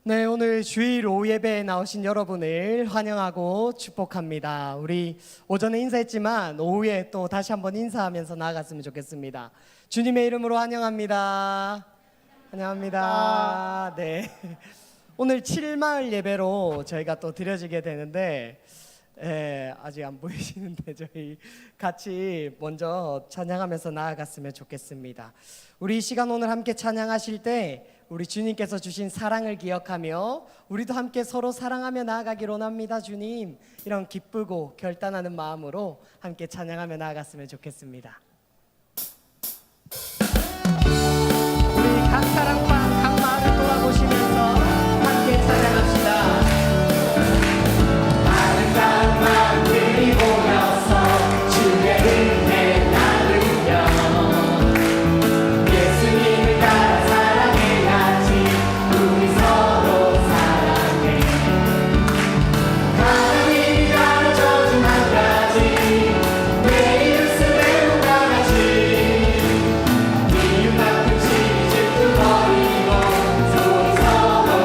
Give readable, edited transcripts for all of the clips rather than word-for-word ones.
네, 오늘 주일 오후 예배에 나오신 여러분을 환영하고 축복합니다. 우리 오전에 인사했지만 오후에 또 다시 한번 인사하면서 나아갔으면 좋겠습니다. 주님의 이름으로 환영합니다. 환영합니다. 네, 오늘 7마을 예배로 저희가 또 드려지게 되는데 아직 안 보이시는데 저희 같이 먼저 찬양하면서 나아갔으면 좋겠습니다. 우리 이 시간 오늘 함께 찬양하실 때 우리 주님께서 주신 사랑을 기억하며 우리도 함께 서로 사랑하며 나아가길 원합니다. 주님, 이런 기쁘고 결단하는 마음으로 함께 찬양하며 나아갔으면 좋겠습니다. 우리 각 사랑방 각 마을을 돌아보시면서 함께 찬양합시다. 아름다운 마음들이 모여서 주의 은혜 나누며 예수님을 따라 사랑해야지. 우리 서로 사랑해. 하나님이 나눠줘준 한 가지 내 이웃을 외모가 같이 이웃 나쁜 질투 버리고 서로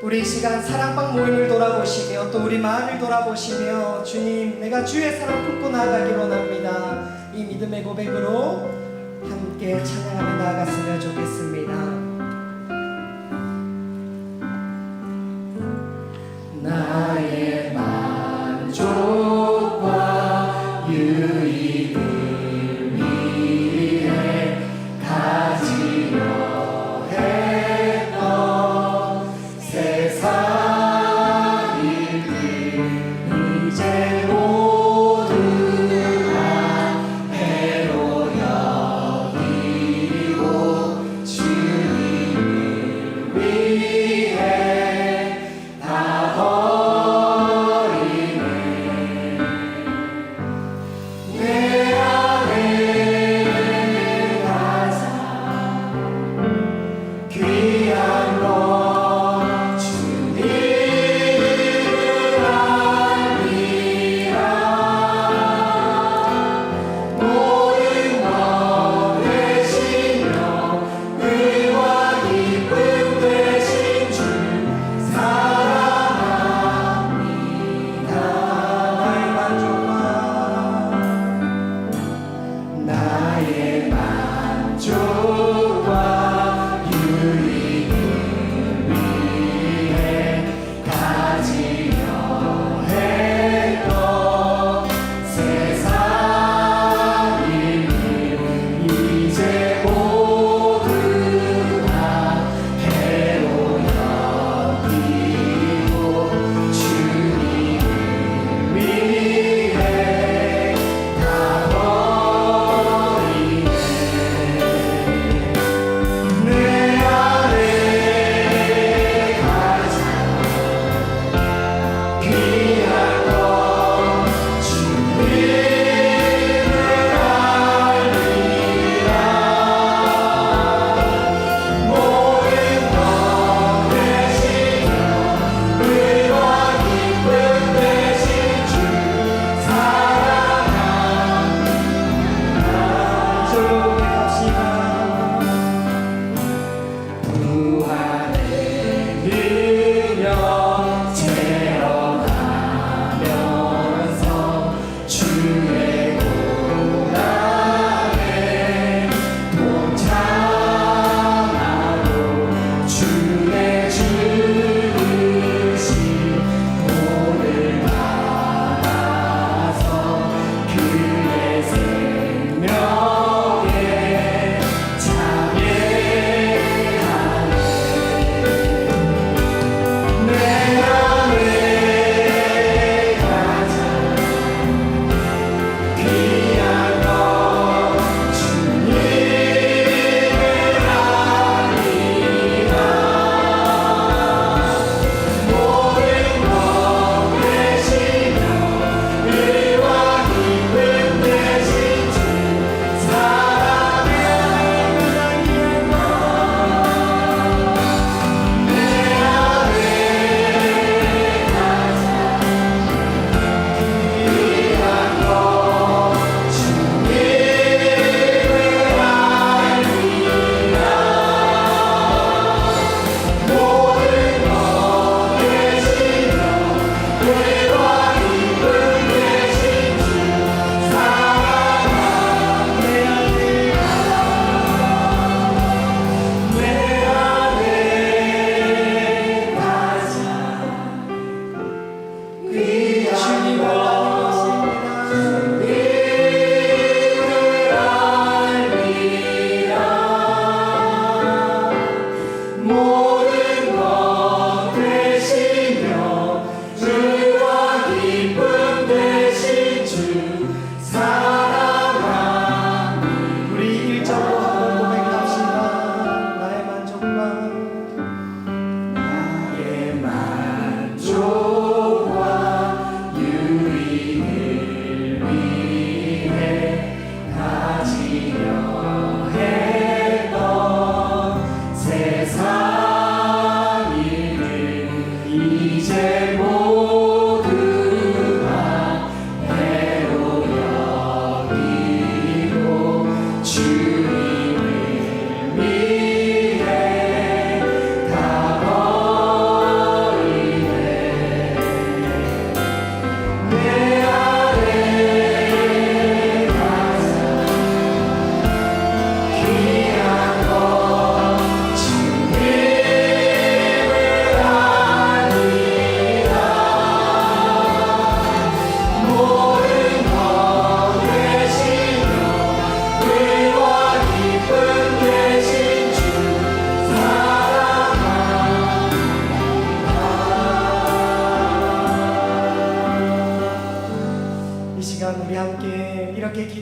우리 이 시간 사랑방 모임을 돌아보시며 또 우리 마음을 돌아보시며 주님 내가 주의 사랑 품고 나아가기로 합니다. 이 믿음의 고백으로 함께 찬양하며 나아갔으면 좋겠습니다. 나의 만족과 유익을 위해 가지려 했던 세상 일들 이제 모두 다 해로 여기고 주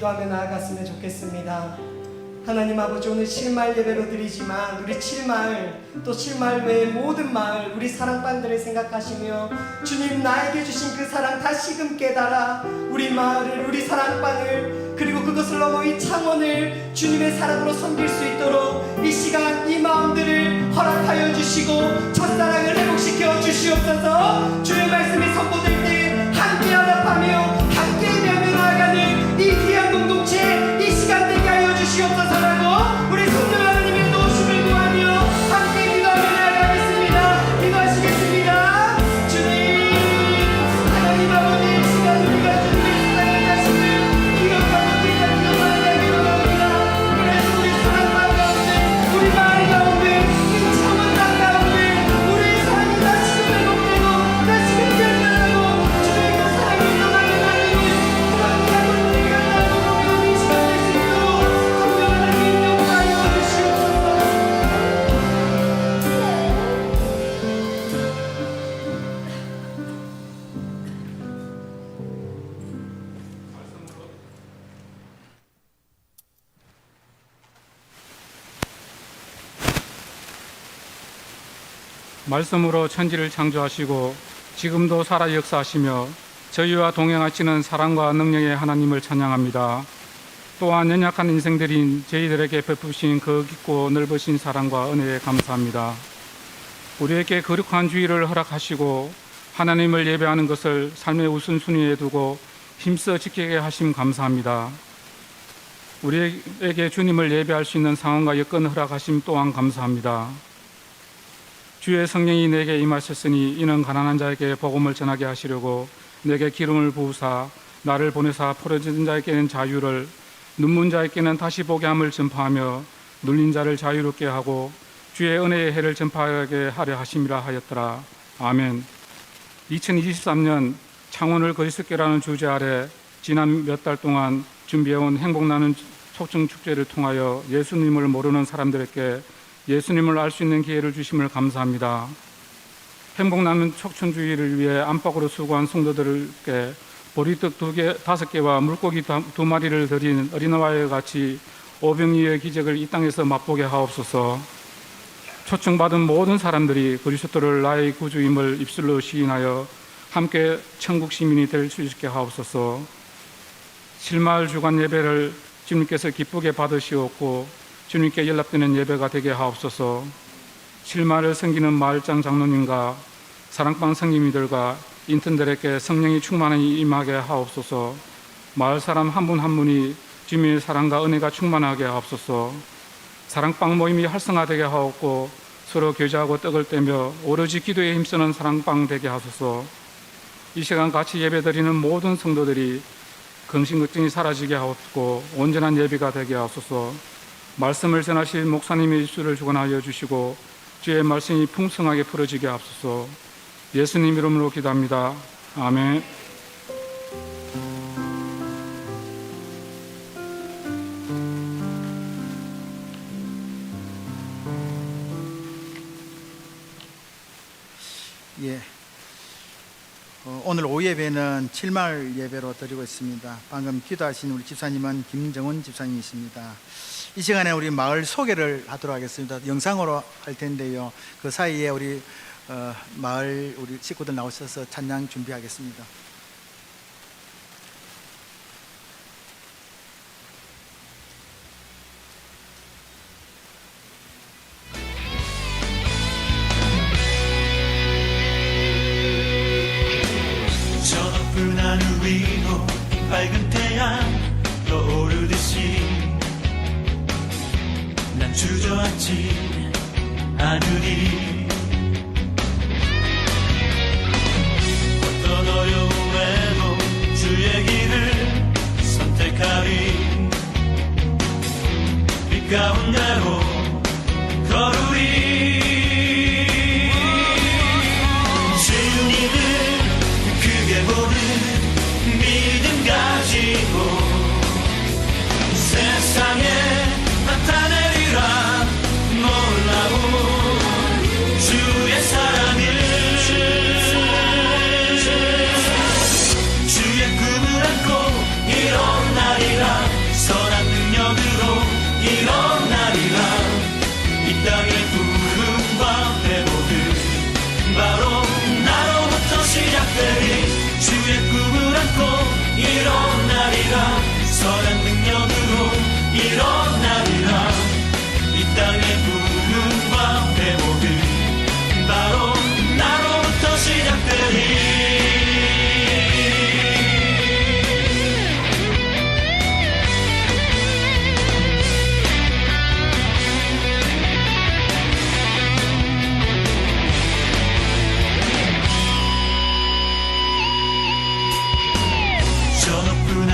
기도하며 나아갔으면 좋겠습니다. 하나님 아버지, 오늘 7마을 예배로 드리지만 우리 7마을 또 7마을 외의 모든 마을 우리 사랑방들을 생각하시며 주님, 나에게 주신 그 사랑 다시금 깨달아 우리 마을을, 우리 사랑방을, 그리고 그것을 넘어 이 창원을 주님의 사랑으로 섬길 수 있도록 이 시간 이 마음들을 허락하여 주시고 첫사랑을 회복시켜 주시옵소서. 주의 말씀이 선포될 때 함께 연합하며 함께 예배하며 나아가는 이 귀한 공동체 이 시간 되게 하여 주시옵소서라고 우리 성령 하나님의 도우심을 구하며 함께 기도하며 나아가겠습니다. 기도하시겠습니다. 주님, 하나님 아버지, 이 시간 우리가 주님의 사랑을 다시금 기억하고 깨닫고 나아가기로 합니다. 그래서 우리 사랑방 가운데, 우리 마을 가운데, 이 창원 땅 가운데 우리의 사랑이 다시금 회복되고 다시금 깨달고 주의 그 사랑을 떠나게 만들고 불안하고 우리가 나누고 이 시간 될 수 있도록 성령 하나님 역사하여 주시옵소서. 말씀으로 천지를 창조하시고 지금도 살아 역사하시며 저희와 동행하시는 사랑과 능력의 하나님을 찬양합니다. 또한 연약한 인생들인 저희들에게 베푸신 그 깊고 넓으신 사랑과 은혜에 감사합니다. 우리에게 거룩한 주의를 허락하시고 하나님을 예배하는 것을 삶의 우선순위에 두고 힘써 지키게 하심 감사합니다. 우리에게 주님을 예배할 수 있는 상황과 여건을 허락하심 또한 감사합니다. 주의 성령이 내게 임하셨으니 이는 가난한 자에게 복음을 전하게 하시려고 내게 기름을 부으사 나를 보내사 포로진 자에게는 자유를, 눈문 자에게는 다시 보게 함을 전파하며 눌린 자를 자유롭게 하고 주의 은혜의 해를 전파하게 하려 하심이라 하였더라. 아멘. 2023년 창원을 그리스도께라는 주제 아래 지난 몇 달 동안 준비해온 행복나는 촉정축제를 통하여 예수님을 모르는 사람들에게 예수님을 알 수 있는 기회를 주심을 감사합니다. 행복나는 촉천주의를 위해 안팎으로 수고한 성도들께 보리떡 5개와 물고기 2마리를 드린 어린아이와 같이 오병이의 기적을 이 땅에서 맛보게 하옵소서. 초청받은 모든 사람들이 그리스도를 나의 구주임을 입술로 시인하여 함께 천국 시민이 될 수 있게 하옵소서. 7마을 주간 예배를 주님께서 기쁘게 받으시옵고 주님께 연락되는 예배가 되게 하옵소서. 7마을을 섬기는 마을장 장로님과 사랑방 성님이들과 인턴들에게 성령이 충만히 임하게 하옵소서. 마을 사람 한 분 한 분이 주님의 사랑과 은혜가 충만하게 하옵소서. 사랑방 모임이 활성화되게 하옵고 서로 교제하고 떡을 떼며 오로지 기도에 힘쓰는 사랑방 되게 하소서. 이 시간 같이 예배드리는 모든 성도들이 근심 걱정이 사라지게 하옵고 온전한 예배가 되게 하소서. 말씀을 전하신 목사님의 입술을 주관하여 주시고 주의 말씀이 풍성하게 풀어지게 하옵소서. 예수님 이름으로 기도합니다. 아멘. 예. 오늘 오후 예배는 7마을 예배로 드리고 있습니다. 방금 기도하신 우리 집사님은 김정은 집사님이십니다. 이 시간에 우리 마을 소개를 하도록 하겠습니다. 영상으로 할 텐데요. 그 사이에 우리 마을 우리 식구들 나오셔서 찬양 준비하겠습니다. 푸른 하늘 위로 밝은 태양 떠오르듯이 난 주저앉지 않으리. 어떤 어려움에도 주의 길을 선택하리. 빛 가운데로 걸으리. 주님을 크게 보는 믿음 가지고 세상에 나타내리라. 놀라운 주의 사랑을 주의 꿈을 안고 일어나리라. 바로 나로부터 시작되리 주의 꿈을 안고 일어나리라 선한 능력으로 일어나리라 이 땅의 부흥과 회복은 바로 나로부터 시작되리 저 높은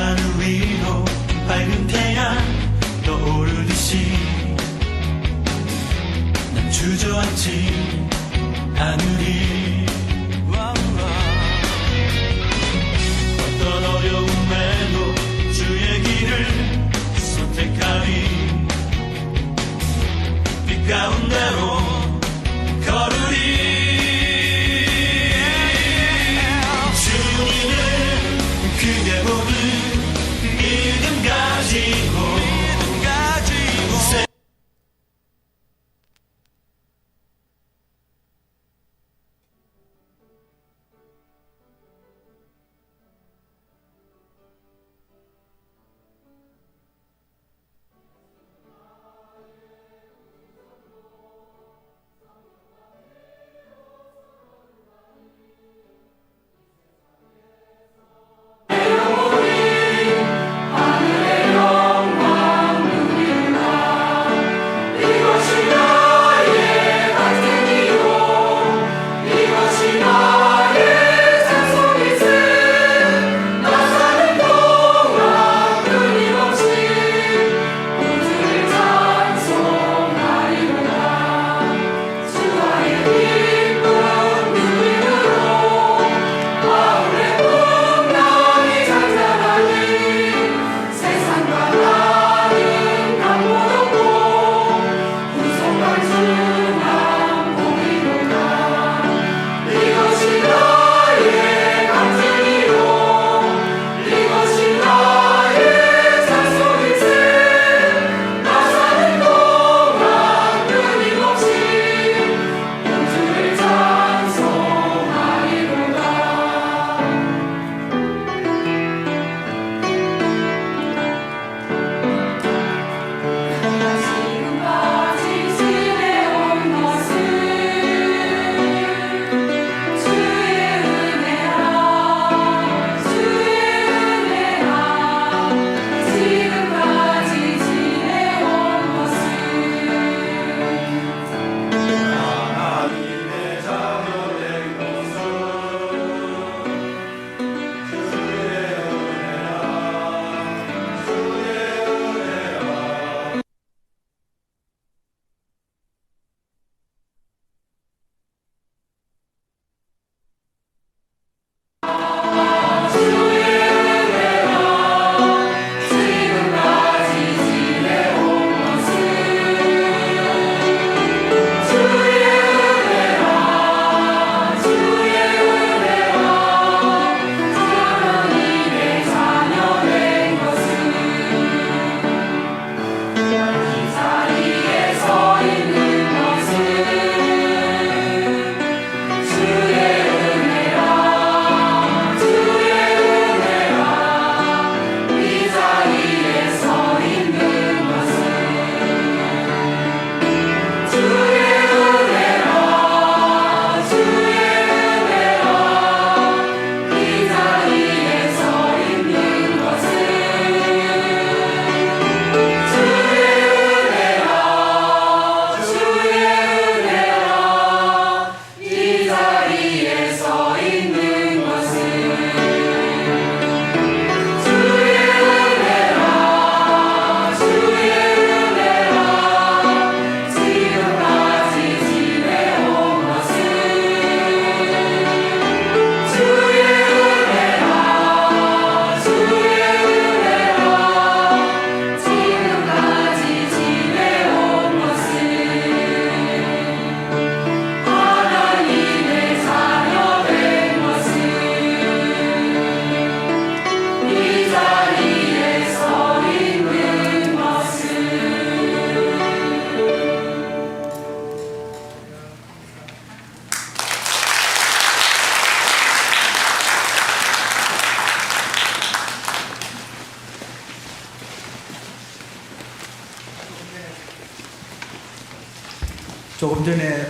조금 전에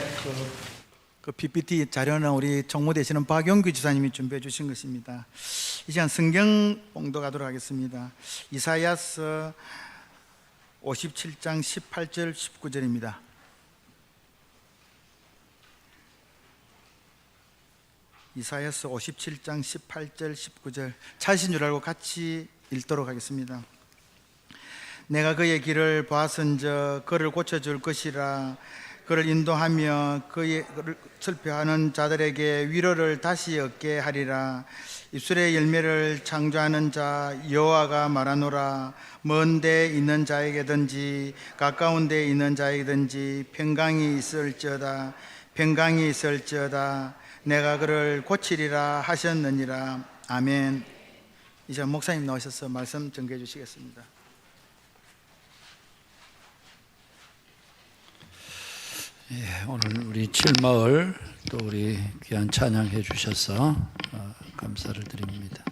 그 PPT 자료는 우리 정무되시는 박용규 지사님이 준비해 주신 것입니다. 이 시간 성경 봉독 하도록 하겠습니다. 이사야서 57장 18절 19절입니다. 이사야서 57장 18절 19절 찾으신 줄 알고 같이 읽도록 하겠습니다. 내가 그의 길을 보았은즉 그를 고쳐줄 것이라. 그를 인도하며 그를 슬퍼하는 자들에게 위로를 다시 얻게 하리라. 입술의 열매를 창조하는 자 여호와가 말하노라. 먼 데 있는 자에게든지 가까운 데 있는 자에게든지 평강이 있을지어다. 평강이 있을지어다. 내가 그를 고치리라 하셨느니라. 아멘. 이제 목사님 나오셔서 말씀 전개해 주시겠습니다. 예, 오늘 우리 칠마을 또 우리 귀한 찬양해 주셔서 감사를 드립니다.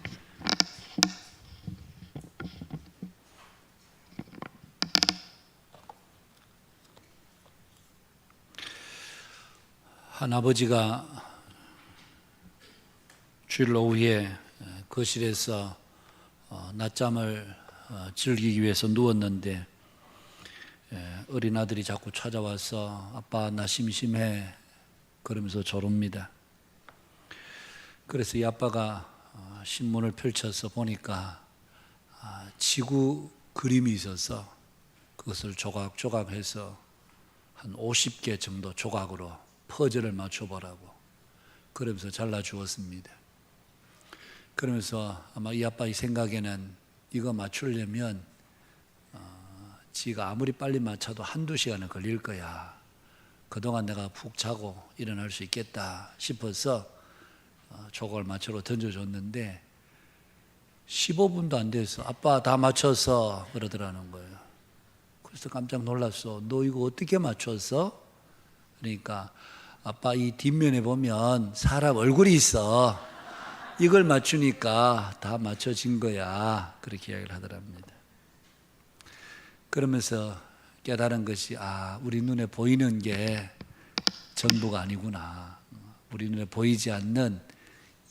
한 아버지가 주일 오후에 거실에서 낮잠을 즐기기 위해서 누웠는데 어린 아들이 자꾸 찾아와서 아빠 나 심심해 그러면서 조릅니다. 그래서 이 아빠가 신문을 펼쳐서 보니까 지구 그림이 있어서 그것을 조각조각해서 한 50개 정도 조각으로 퍼즐을 맞춰보라고 그러면서 잘라주었습니다. 그러면서 아마 이 아빠의 생각에는 이거 맞추려면 지가 아무리 빨리 맞춰도 한두 시간은 걸릴 거야. 그동안 내가 푹 자고 일어날 수 있겠다 싶어서 조각을 맞춰로 던져줬는데 15분도 안 돼서 아빠 다 맞춰서 그러더라는 거예요. 그래서 깜짝 놀랐어. 너 이거 어떻게 맞췄어? 그러니까 아빠 이 뒷면에 보면 사람 얼굴이 있어. 이걸 맞추니까 다 맞춰진 거야. 그렇게 이야기를 하더랍니다. 그러면서 깨달은 것이 우리 눈에 보이는 게 전부가 아니구나. 우리 눈에 보이지 않는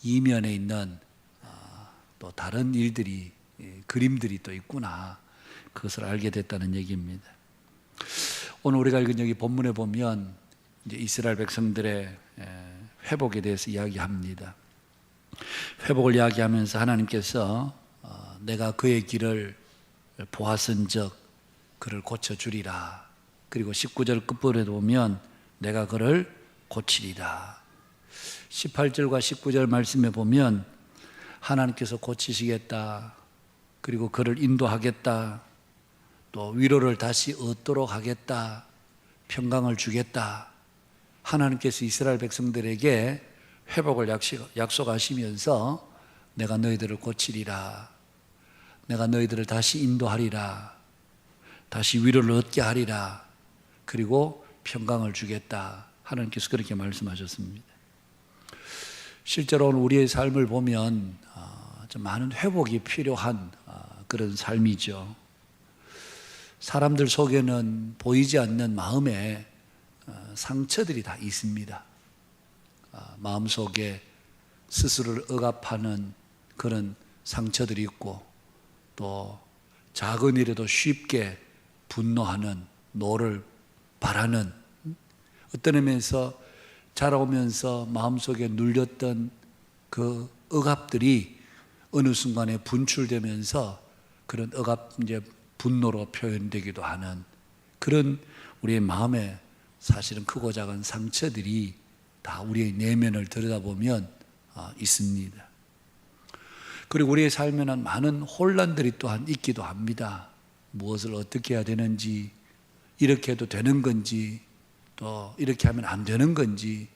이면에 있는 또 다른 일들이 그림들이 또 있구나. 그것을 알게 됐다는 얘기입니다. 오늘 우리가 읽은 여기 본문에 보면 이제 이스라엘 백성들의 회복에 대해서 이야기합니다. 회복을 이야기하면서 하나님께서 내가 그의 길을 보았은즉 그를 고쳐주리라. 그리고 19절 끝부분에 보면 내가 그를 고치리라. 18절과 19절 말씀에 보면 하나님께서 고치시겠다. 그리고 그를 인도하겠다. 또 위로를 다시 얻도록 하겠다. 평강을 주겠다. 하나님께서 이스라엘 백성들에게 회복을 약속하시면서 내가 너희들을 고치리라. 내가 너희들을 다시 인도하리라. 다시 위로를 얻게 하리라. 그리고 평강을 주겠다. 하나님께서 그렇게 말씀하셨습니다. 실제로 오늘 우리의 삶을 보면 좀 많은 회복이 필요한 그런 삶이죠. 사람들 속에는 보이지 않는 마음에 상처들이 다 있습니다. 마음속에 스스로를 억압하는 그런 상처들이 있고 또 작은 일에도 쉽게 분노하는, 노를 바라는, 어떤 의미에서 자라오면서 마음속에 눌렸던 그 억압들이 어느 순간에 분출되면서 그런 억압, 이제 분노로 표현되기도 하는 그런 우리의 마음에 사실은 크고 작은 상처들이 다 우리의 내면을 들여다보면 있습니다. 그리고 우리의 삶에는 많은 혼란들이 또한 있기도 합니다. 무엇을 어떻게 해야 되는지, 이렇게 해도 되는 건지, 또 이렇게 하면 안 되는 건지,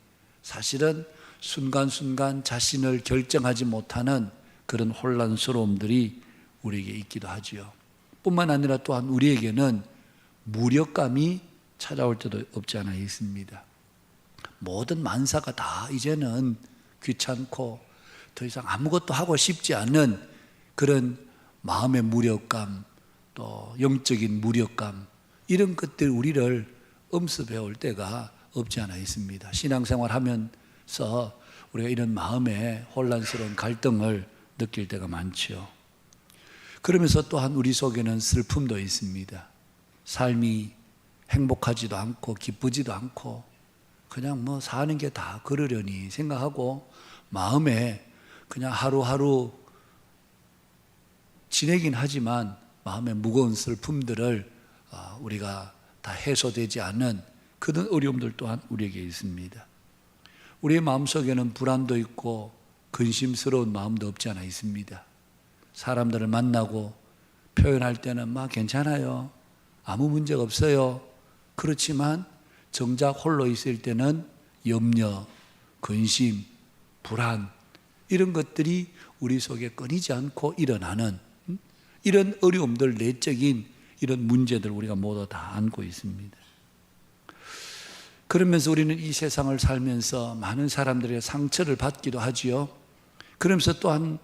사실은 순간순간 자신을 결정하지 못하는 그런 혼란스러움들이 우리에게 있기도 하지요. 뿐만 아니라 또한 우리에게는 무력감이 찾아올 때도 없지 않아 있습니다. 모든 만사가 다 이제는 귀찮고 더 이상 아무것도 하고 싶지 않은 그런 마음의 무력감, 또 영적인 무력감, 이런 것들 우리를 엄습해 올 때가 없지 않아 있습니다. 신앙생활 하면서 우리가 이런 마음에 혼란스러운 갈등을 느낄 때가 많지요. 그러면서 또한 우리 속에는 슬픔도 있습니다. 삶이 행복하지도 않고 기쁘지도 않고 그냥 뭐 사는 게 다 그러려니 생각하고 마음에 그냥 하루하루 지내긴 하지만 마음의 무거운 슬픔들을 우리가 다 해소되지 않는 그런 어려움들 또한 우리에게 있습니다. 우리의 마음속에는 불안도 있고 근심스러운 마음도 없지 않아 있습니다. 사람들을 만나고 표현할 때는 막 괜찮아요. 아무 문제가 없어요. 그렇지만 정작 홀로 있을 때는 염려, 근심, 불안 이런 것들이 우리 속에 끊이지 않고 일어나는 이런 어려움들, 내적인 이런 문제들 우리가 모두 다 안고 있습니다. 그러면서 우리는 이 세상을 살면서 많은 사람들의 상처를 받기도 하지요. 그러면서 또한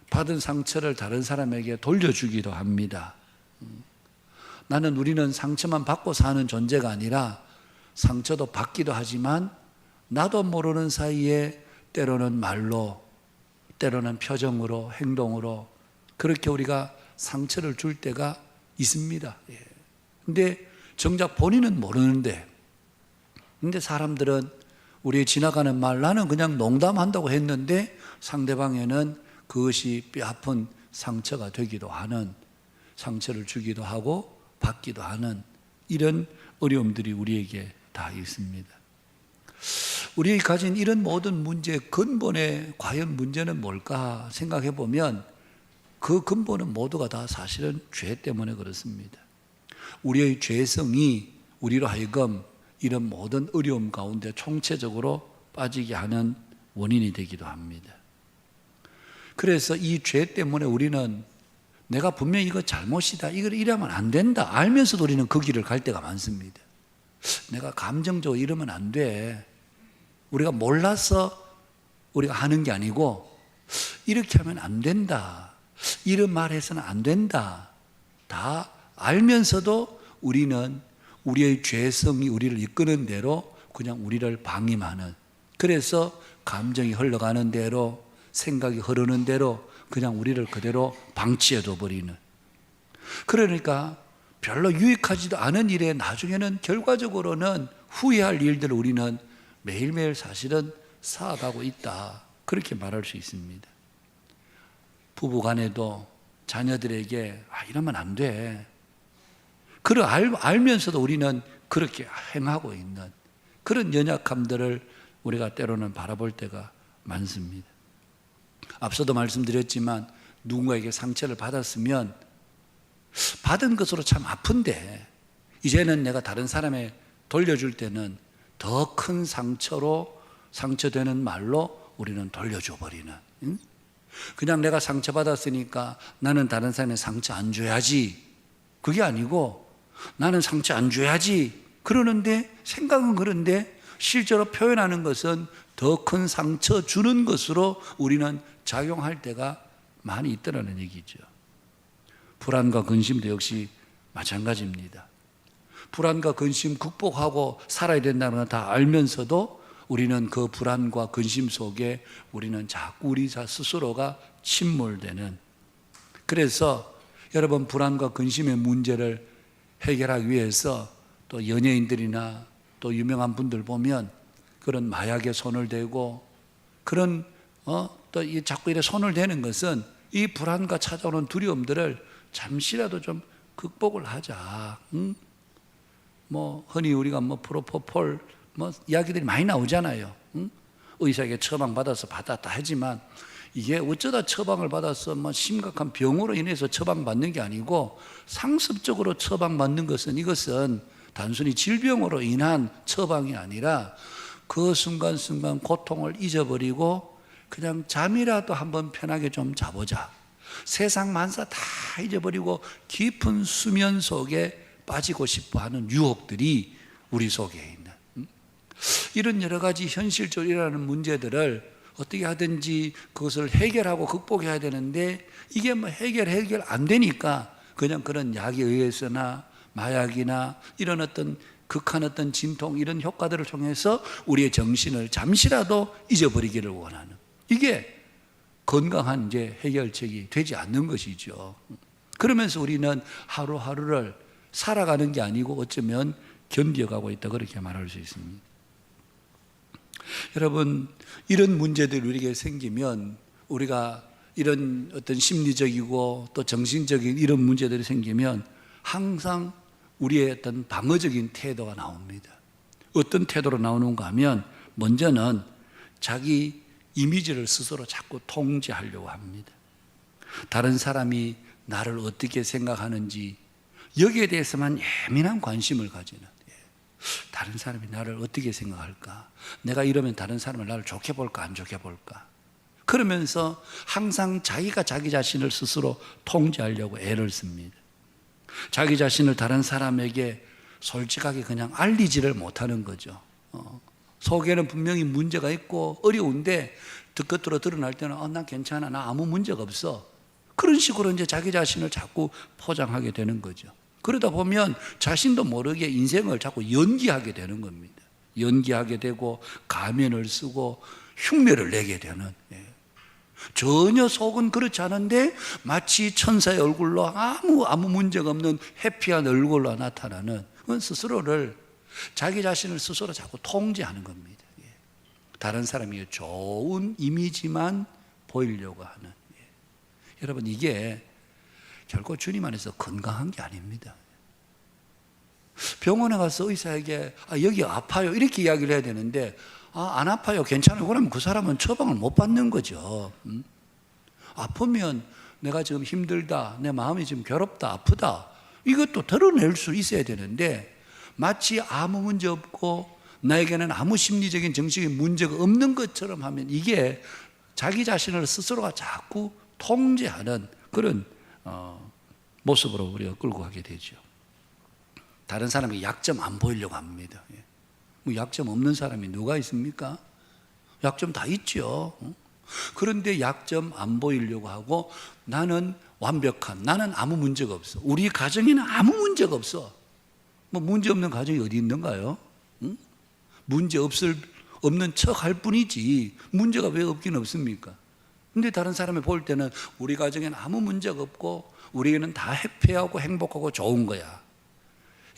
받은 상처를 다른 사람에게 돌려주기도 합니다. 우리는 상처만 받고 사는 존재가 아니라 상처도 받기도 하지만 나도 모르는 사이에 때로는 말로, 때로는 표정으로, 행동으로 그렇게 우리가 상처를 줄 때가 있습니다. 근데 정작 본인은 모르는데, 근데 사람들은 우리의 지나가는 말, 나는 그냥 농담한다고 했는데 상대방에는 그것이 뼈아픈 상처가 되기도 하는, 상처를 주기도 하고 받기도 하는 이런 어려움들이 우리에게 다 있습니다. 우리가 가진 이런 모든 문제의 근본에 과연 문제는 뭘까 생각해 보면 그 근본은 모두가 다 사실은 죄 때문에 그렇습니다. 우리의 죄성이 우리로 하여금 이런 모든 어려움 가운데 총체적으로 빠지게 하는 원인이 되기도 합니다. 그래서 이 죄 때문에 우리는 내가 분명히 이거 잘못이다, 이걸 이러면 안 된다 알면서도 우리는 그 길을 갈 때가 많습니다. 내가 감정적으로 이러면 안 돼, 우리가 몰라서 우리가 하는 게 아니고 이렇게 하면 안 된다, 이런 말 해서는 안 된다 다 알면서도 우리는 우리의 죄성이 우리를 이끄는 대로 그냥 우리를 방임하는, 그래서 감정이 흘러가는 대로, 생각이 흐르는 대로 그냥 우리를 그대로 방치해둬 버리는, 그러니까 별로 유익하지도 않은 일에 나중에는 결과적으로는 후회할 일들을 우리는 매일매일 사실은 쌓아가고 있다, 그렇게 말할 수 있습니다. 부부간에도 자녀들에게 이러면 안 돼, 알면서도 우리는 그렇게 행하고 있는 그런 연약함들을 우리가 때로는 바라볼 때가 많습니다. 앞서도 말씀드렸지만 누군가에게 상처를 받았으면 받은 것으로 참 아픈데 이제는 내가 다른 사람에 돌려줄 때는 더 큰 상처로, 상처되는 말로 우리는 돌려줘 버리는, 그냥 내가 상처받았으니까 나는 다른 사람에 상처 안 줘야지, 그게 아니고 나는 상처 안 줘야지 그러는데, 생각은 그런데 실제로 표현하는 것은 더 큰 상처 주는 것으로 우리는 작용할 때가 많이 있더라는 얘기죠. 불안과 근심도 역시 마찬가지입니다. 불안과 근심 극복하고 살아야 된다는 걸 다 알면서도 우리는 그 불안과 근심 속에 우리는 자꾸 우리 스스로가 침몰되는, 그래서 여러분 불안과 근심의 문제를 해결하기 위해서 또 연예인들이나 또 유명한 분들 보면 그런 마약에 손을 대고 그런 또 자꾸 이렇게 손을 대는 것은 이 불안과 찾아오는 두려움들을 잠시라도 좀 극복을 하자. 뭐 흔히 우리가 뭐 프로포폴 뭐 이야기들이 많이 나오잖아요. 의사에게 처방 받아서 받았다 하지만 이게 어쩌다 처방을 받아서 뭐 심각한 병으로 인해서 처방받는 게 아니고 상습적으로 처방받는 것은, 이것은 단순히 질병으로 인한 처방이 아니라 그 순간순간 고통을 잊어버리고 그냥 잠이라도 한번 편하게 좀 자보자, 세상 만사 다 잊어버리고 깊은 수면 속에 빠지고 싶어하는 유혹들이 우리 속에 있는, 이런 여러 가지 현실적으로 일어나는 문제들을 어떻게 하든지 그것을 해결하고 극복해야 되는데 이게 뭐 해결 안 되니까 그냥 그런 약에 의해서나 마약이나 이런 어떤 극한 어떤 진통 이런 효과들을 통해서 우리의 정신을 잠시라도 잊어버리기를 원하는, 이게 건강한 이제 해결책이 되지 않는 것이죠. 그러면서 우리는 하루하루를 살아가는 게 아니고 어쩌면 견뎌가고 있다, 그렇게 말할 수 있습니다. 여러분, 이런 문제들이 우리에게 생기면, 우리가 이런 어떤 심리적이고 또 정신적인 이런 문제들이 생기면 항상 우리의 어떤 방어적인 태도가 나옵니다. 어떤 태도로 나오는가 하면, 먼저는 자기 이미지를 스스로 자꾸 통제하려고 합니다. 다른 사람이 나를 어떻게 생각하는지 여기에 대해서만 예민한 관심을 가지는, 다른 사람이 나를 어떻게 생각할까? 내가 이러면 다른 사람을 나를 좋게 볼까 안 좋게 볼까? 그러면서 항상 자기가 자기 자신을 스스로 통제하려고 애를 씁니다. 자기 자신을 다른 사람에게 솔직하게 그냥 알리지를 못하는 거죠. 속에는 분명히 문제가 있고 어려운데 겉으로 드러날 때는 난 괜찮아, 나 아무 문제가 없어, 그런 식으로 이제 자기 자신을 자꾸 포장하게 되는 거죠. 그러다 보면 자신도 모르게 인생을 자꾸 연기하게 되는 겁니다. 연기하게 되고 가면을 쓰고 흉내를 내게 되는, 전혀 속은 그렇지 않은데 마치 천사의 얼굴로 아무 문제가 없는 해피한 얼굴로 나타나는, 그건 스스로를, 자기 자신을 스스로 자꾸 통제하는 겁니다. 다른 사람이 좋은 이미지만 보이려고 하는. 여러분, 이게 결코 주님 안에서 건강한 게 아닙니다. 병원에 가서 의사에게 여기 아파요 이렇게 이야기를 해야 되는데, 안 아파요, 괜찮아요, 그러면 그 사람은 처방을 못 받는 거죠. 아프면 내가 지금 힘들다, 내 마음이 지금 괴롭다, 아프다, 이것도 드러낼 수 있어야 되는데, 마치 아무 문제 없고 나에게는 아무 심리적인 정신적인 문제가 없는 것처럼 하면, 이게 자기 자신을 스스로가 자꾸 통제하는 그런 모습으로 우리가 끌고 가게 되죠. 다른 사람에게 약점 안 보이려고 합니다. 뭐 약점 없는 사람이 누가 있습니까? 약점 다 있죠. 그런데 약점 안 보이려고 하고, 나는 완벽한, 나는 아무 문제가 없어, 우리 가정에는 아무 문제가 없어. 뭐 문제 없는 가정이 어디 있는가요? 문제 없는 척 할 뿐이지 문제가 왜 없긴 없습니까? 근데 다른 사람이 볼 때는 우리 가정에는 아무 문제가 없고 우리에게는 다 해피하고 행복하고 좋은 거야.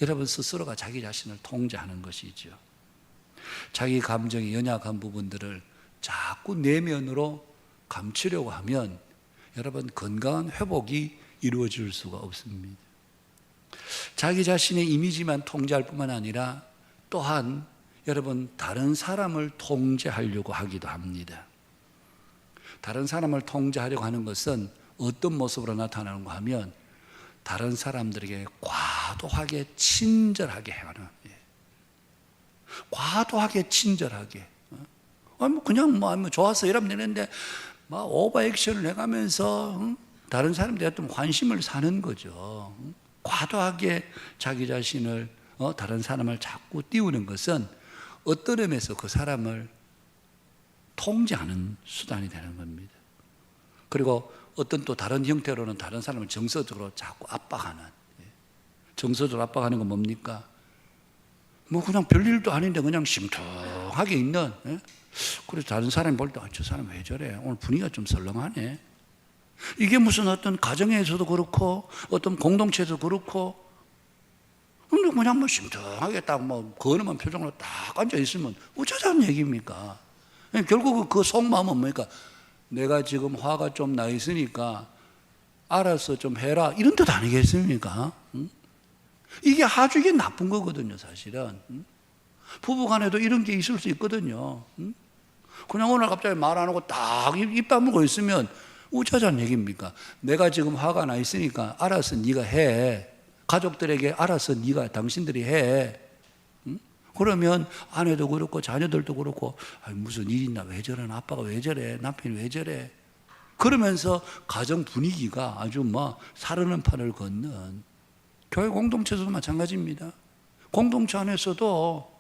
여러분, 스스로가 자기 자신을 통제하는 것이죠. 자기 감정이 연약한 부분들을 자꾸 내면으로 감추려고 하면, 여러분, 건강한 회복이 이루어질 수가 없습니다. 자기 자신의 이미지만 통제할 뿐만 아니라 또한 여러분, 다른 사람을 통제하려고 하기도 합니다. 다른 사람을 통제하려고 하는 것은 어떤 모습으로 나타나는가 하면, 다른 사람들에게 과도하게 친절하게 하는, 과도하게 친절하게, 그냥 뭐 좋았어 이러면 되는데 막 오버 액션을 해가면서 다른 사람들한테 좀 관심을 사는 거죠. 과도하게 자기 자신을, 다른 사람을 자꾸 띄우는 것은 어떤 의미에서 그 사람을 통제하는 수단이 되는 겁니다. 그리고 어떤 또 다른 형태로는 다른 사람을 정서적으로 자꾸 압박하는, 정서적으로 압박하는 건 뭡니까? 뭐 그냥 별일도 아닌데 그냥 심통하게 있는, 그래서 다른 사람이 볼 때 저 사람 왜 저래, 오늘 분위기가 좀 설렁하네, 이게 무슨 어떤 가정에서도 그렇고 어떤 공동체에서도 그렇고, 근데 그냥 뭐 심통하게 딱 뭐 거름한 표정으로 딱 앉아 있으면 어쩌자는 얘기입니까? 결국 그 속마음은 뭡니까? 내가 지금 화가 좀 나 있으니까 알아서 좀 해라, 이런 뜻 아니겠습니까? 이게 아주 이게 나쁜 거거든요, 사실은. 부부간에도 이런 게 있을 수 있거든요. 그냥 오늘 갑자기 말 안 하고 딱 입 다물고 있으면 어쩌자는 얘기입니까? 내가 지금 화가 나 있으니까 알아서 네가 해, 가족들에게 알아서 네가 당신들이 해. 그러면 아내도 그렇고 자녀들도 그렇고, 무슨 일 있나, 왜 저래, 아빠가 왜 저래, 남편이 왜 저래, 그러면서 가정 분위기가 아주 뭐 사르는 판을 걷는, 교회 공동체에서도 마찬가지입니다. 공동체 안에서도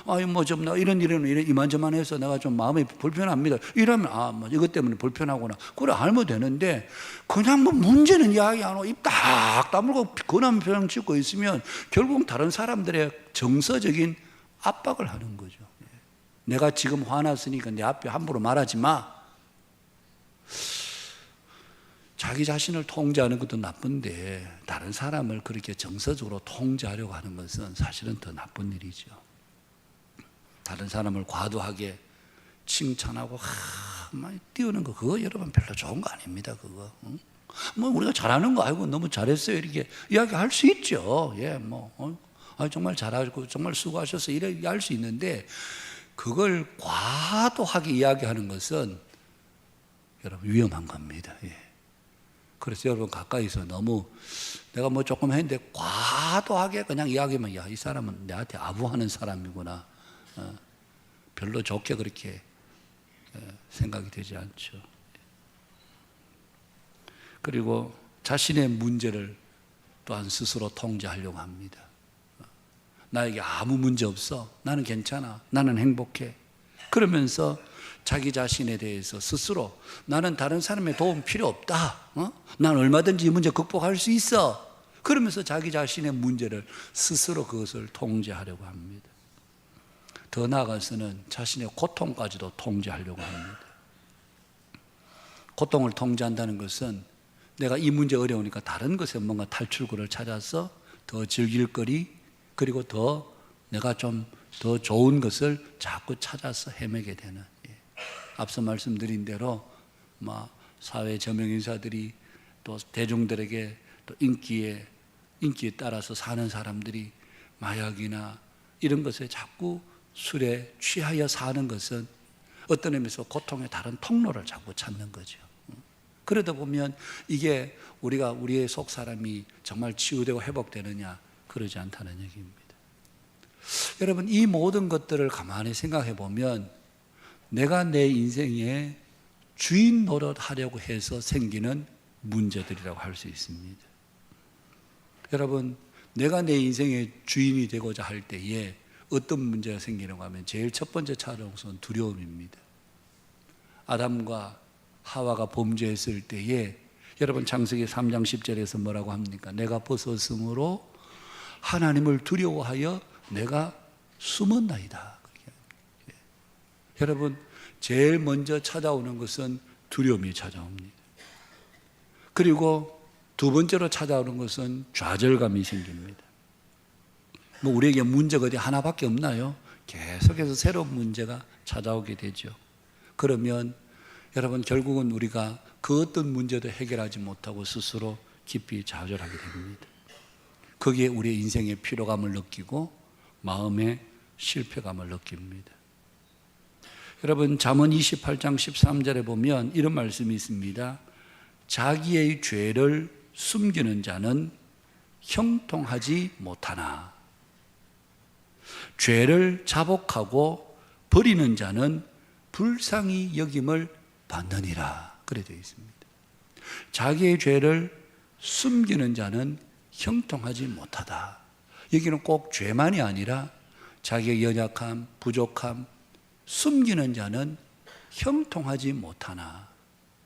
아유 뭐 좀 나 이런 이만저만해서 내가 좀 마음이 불편합니다. 이러면 뭐 이것 때문에 불편하구나. 그래 알면 되는데 그냥 뭐 문제는 이야기 안 하고 입 딱 다물고 근엄 표정 짓고 있으면 결국 다른 사람들의 정서적인 압박을 하는 거죠. 내가 지금 화났으니까 내 앞에 함부로 말하지 마. 자기 자신을 통제하는 것도 나쁜데 다른 사람을 그렇게 정서적으로 통제하려고 하는 것은 사실은 더 나쁜 일이죠. 다른 사람을 과도하게 칭찬하고 많이 띄우는 거 그거 여러분 별로 좋은 거 아닙니다. 그거 뭐 우리가 잘하는 거 알고 너무 잘했어요 이렇게 이야기할 수 있죠. 예, 뭐 정말 잘하고 정말 수고하셔서 이렇게 할 수 있는데 그걸 과도하게 이야기하는 것은 여러분 위험한 겁니다. 예. 그래서 여러분 가까이서 너무 내가 뭐 조금 했는데 과도하게 그냥 이야기하면 야, 이 사람은 나한테 아부하는 사람이구나. 별로 좋게 그렇게 생각이 되지 않죠. 그리고 자신의 문제를 또한 스스로 통제하려고 합니다. 나에게 아무 문제 없어. 나는 괜찮아. 나는 행복해. 그러면서 자기 자신에 대해서 스스로 나는 다른 사람의 도움 필요 없다. 난 얼마든지 이 문제 극복할 수 있어. 그러면서 자기 자신의 문제를 스스로 그것을 통제하려고 합니다. 더 나아가서는 자신의 고통까지도 통제하려고 합니다. 고통을 통제한다는 것은 내가 이 문제 어려우니까 다른 것에 뭔가 탈출구를 찾아서 더 즐길 거리 그리고 더 내가 좀 더 좋은 것을 자꾸 찾아서 헤매게 되는 앞서 말씀드린 대로 사회 저명 인사들이 또 대중들에게 또 인기에 따라서 사는 사람들이 마약이나 이런 것에 자꾸 술에 취하여 사는 것은 어떤 의미에서 고통의 다른 통로를 자꾸 찾는 거죠. 그러다 보면 이게 우리의 속 사람이 정말 치유되고 회복되느냐 그러지 않다는 얘기입니다. 여러분 이 모든 것들을 가만히 생각해 보면 내가 내 인생의 주인 노릇하려고 해서 생기는 문제들이라고 할 수 있습니다. 여러분 내가 내 인생의 주인이 되고자 할 때에 어떤 문제가 생기는가 하면 제일 첫 번째 찾아오는 것은 두려움입니다. 아담과 하와가 범죄했을 때에 여러분 창세기 3장 10절에서 뭐라고 합니까? 내가 벗었으므로 하나님을 두려워하여 내가 숨었나이다. 여러분 제일 먼저 찾아오는 것은 두려움이 찾아옵니다. 그리고 두 번째로 찾아오는 것은 좌절감이 생깁니다. 우리에게 문제가 어디 하나밖에 없나요? 계속해서 새로운 문제가 찾아오게 되죠. 그러면 여러분 결국은 우리가 그 어떤 문제도 해결하지 못하고 스스로 깊이 좌절하게 됩니다. 거기에 우리의 인생의 피로감을 느끼고 마음의 실패감을 느낍니다. 여러분 잠언 28장 13절에 보면 이런 말씀이 있습니다. 자기의 죄를 숨기는 자는 형통하지 못하나 죄를 자복하고 버리는 자는 불쌍히 여김을 받느니라. 그래 되어 있습니다. 자기의 죄를 숨기는 자는 형통하지 못하다. 여기는 꼭 죄만이 아니라 자기의 연약함, 부족함 숨기는 자는 형통하지 못하나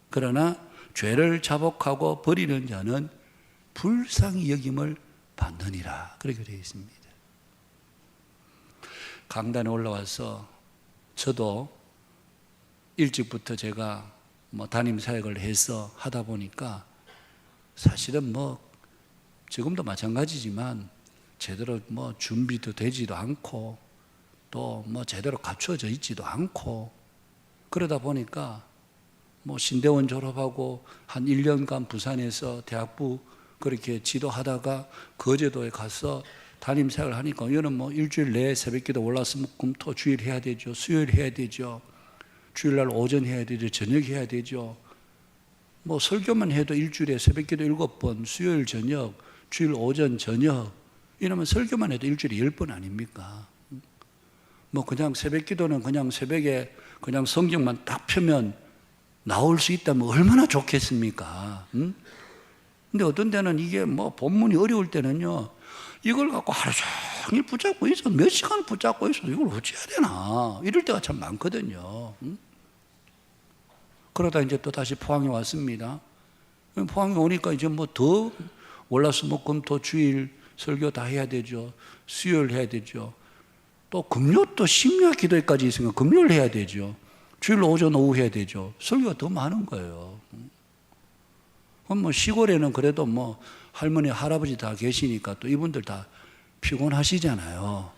그러나 죄를 자복하고 버리는 자는 불쌍히 여김을 받느니라. 그렇게 되어 있습니다. 강단에 올라와서 저도 일찍부터 제가 담임 사역을 해서 하다 보니까 사실은 지금도 마찬가지지만 제대로 준비도 되지도 않고 또 제대로 갖춰져 있지도 않고 그러다 보니까 신대원 졸업하고 한 1년간 부산에서 대학부 그렇게 지도하다가 거제도에 가서 담임 사역을 하니까 이거는 일주일 내에 새벽기도 올라서 금토 주일 해야 되죠. 수요일 해야 되죠. 주일날 오전 해야 되죠. 저녁 해야 되죠. 설교만 해도 일주일에 새벽기도 7번, 수요일 저녁, 주일 오전 저녁 이러면 설교만 해도 일주일에 10번 아닙니까? 그냥 새벽기도는 그냥 새벽에 그냥 성경만 딱 펴면 나올 수 있다면 얼마나 좋겠습니까? 근데 어떤 때는 이게 본문이 어려울 때는요 이걸 갖고 하루 종일 붙잡고 있어. 몇 시간을 붙잡고 있어. 이걸 어찌해야 되나. 이럴 때가 참 많거든요. 그러다 이제 또 다시 포항에 왔습니다. 포항에 오니까 이제 뭐 더 월화수목금 주일 설교 다 해야 되죠. 수요일 해야 되죠. 또 금요 또 심야 기도회까지 있으니까 금요일 해야 되죠. 주일 오전 오후 해야 되죠. 설교가 더 많은 거예요. 그럼 뭐 시골에는 그래도 뭐 할머니 할아버지 다 계시니까 또 이분들 다 피곤하시잖아요.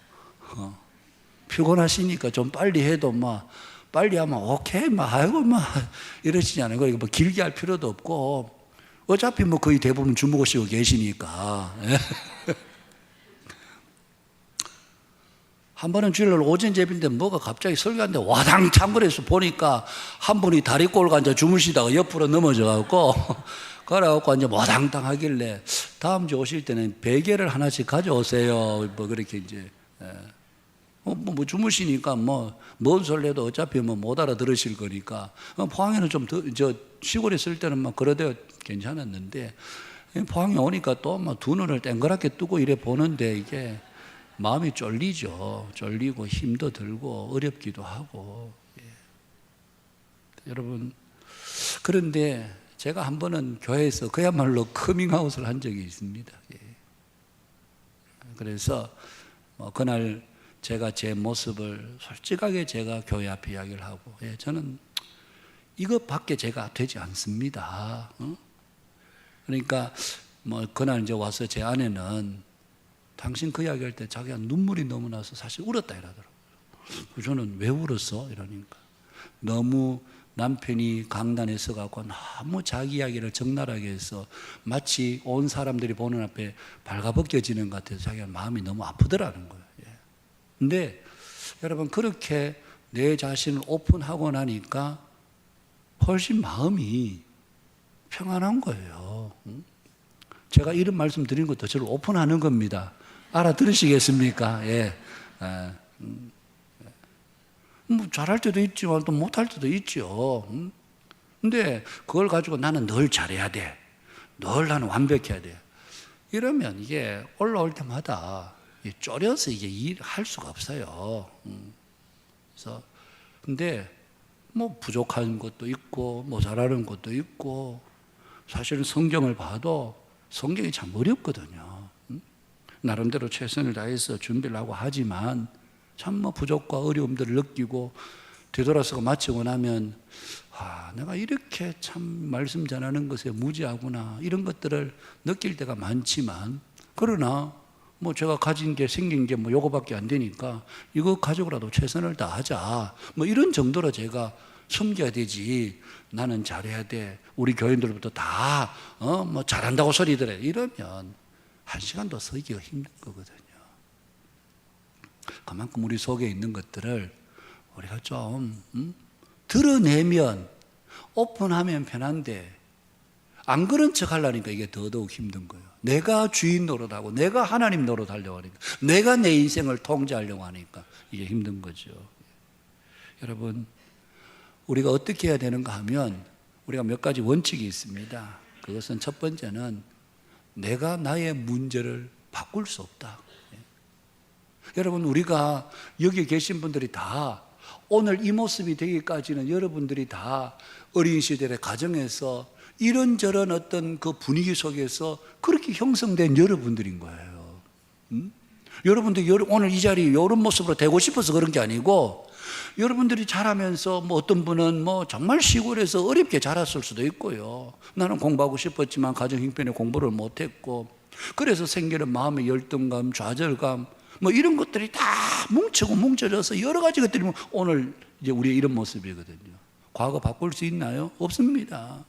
피곤하시니까 좀 빨리 해도 막 빨리 하면 오케이 막 아이고 막 이러시잖아요. 그러니까 뭐 길게 할 필요도 없고 어차피 뭐 거의 대부분 주무시고 계시니까. 한 번은 주일날 오전 예배인데 뭐가 갑자기 설교하는데 와당창 그래서 보니까 한 분이 다리 꼴고 앉아 주무시다가 옆으로 넘어져갖고 그래갖고 이제 와당당 하길래 다음 주 오실 때는 베개를 하나씩 가져오세요. 뭐 그렇게 이제 뭐 주무시니까 뭐 뭔 소리 해도 어차피 뭐 못 알아들으실 거니까 포항에는 좀 더 저 시골에 있을 때는 막 그러대요 괜찮았는데 포항에 오니까 또 막 두 눈을 땡그랗게 뜨고 이래 보는데 이게 마음이 쫄리죠. 쫄리고 힘도 들고 어렵기도 하고. 예. 여러분 그런데 제가 한 번은 교회에서 그야말로 커밍아웃을 한 적이 있습니다. 예. 그래서 뭐 그날 제가 제 모습을 솔직하게 제가 교회 앞에 이야기를 하고 예, 저는 이것밖에 제가 되지 않습니다. 그러니까 뭐 그날 이제 와서 제 아내는 당신 그 이야기할 때 자기가 눈물이 너무 나서 사실 울었다 이러더라고요. 저는 왜 울었어? 이러니까 너무 남편이 강단에 서갖고 너무 자기 이야기를 적나라하게 해서 마치 온 사람들이 보는 앞에 발가벗겨지는 것 같아서 자기가 마음이 너무 아프더라는 거예요. 근데 여러분 그렇게 내 자신을 오픈하고 나니까 훨씬 마음이 평안한 거예요. 제가 이런 말씀 드린 것도 저를 오픈하는 겁니다. 알아들으시겠습니까? 예. 뭐 잘할 때도 있지만 또 못할 때도 있죠. 근데 그걸 가지고 나는 늘 잘해야 돼. 늘 나는 완벽해야 돼. 이러면 이게 올라올 때마다 쪼려서 이게 일할 수가 없어요. 그래서 근데 뭐 부족한 것도 있고 뭐 잘하는 것도 있고 사실은 성경을 봐도 성경이 참 어렵거든요. 나름대로 최선을 다해서 준비를 하고 하지만 참 뭐 부족과 어려움들을 느끼고 되돌아서고 마치고 나면 내가 이렇게 참 말씀 전하는 것에 무지하구나 이런 것들을 느낄 때가 많지만 그러나 뭐 제가 가진 게 생긴 게 뭐 요거밖에 안 되니까 이거 가지고라도 최선을 다하자 뭐 이런 정도로 제가 섬겨야 되지 나는 잘해야 돼 우리 교인들부터 다 뭐 잘한다고 소리들해 이러면 한 시간도 서기가 힘든 거거든요. 그만큼 우리 속에 있는 것들을 우리가 좀 드러내면 오픈하면 편한데 안 그런 척 하려니까 이게 더더욱 힘든 거예요. 내가 주인 노릇하고 내가 하나님 노릇하려고 하니까 내가 내 인생을 통제하려고 하니까 이게 힘든 거죠. 여러분 우리가 어떻게 해야 되는가 하면 우리가 몇 가지 원칙이 있습니다. 그것은 첫 번째는 내가 나의 문제를 바꿀 수 없다. 여러분 우리가 여기 계신 분들이 다 오늘 이 모습이 되기까지는 여러분들이 다 어린 시절의 가정에서 이런저런 어떤 그 분위기 속에서 그렇게 형성된 여러분들인 거예요. 여러분들 오늘 이 자리 이런 모습으로 되고 싶어서 그런 게 아니고 여러분들이 자라면서 뭐 어떤 분은 뭐 정말 시골에서 어렵게 자랐을 수도 있고요. 나는 공부하고 싶었지만 가정 형편에 공부를 못했고 그래서 생기는 마음의 열등감, 좌절감 뭐 이런 것들이 다 뭉쳐져서 여러 가지 것들이 오늘 이제 우리의 이런 모습이거든요. 과거 바꿀 수 있나요? 없습니다.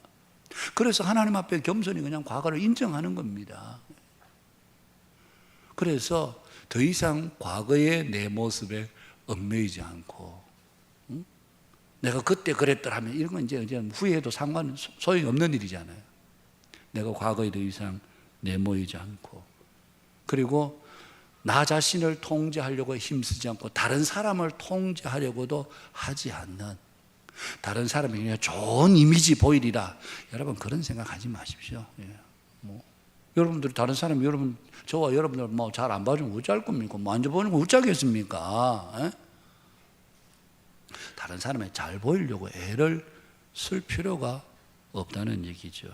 그래서 하나님 앞에 겸손히 그냥 과거를 인정하는 겁니다. 그래서 더 이상 과거의 내 모습에 얽매이지 않고 내가 그때 그랬더라 하면 이런 건 이제 후회해도 소용이 없는 일이잖아요. 내가 과거에 더 이상 내모이지 않고 그리고 나 자신을 통제하려고 힘쓰지 않고 다른 사람을 통제하려고도 하지 않는 다른 사람이 그냥 좋은 이미지 보이리라 여러분 그런 생각하지 마십시오. 예. 여러분들이 다른 사람이 저와 여러분들 뭐 잘 안 봐주면 어찌할 겁니까? 만져보는 거 어쩌겠습니까? 에? 다른 사람이 잘 보이려고 애를 쓸 필요가 없다는 얘기죠.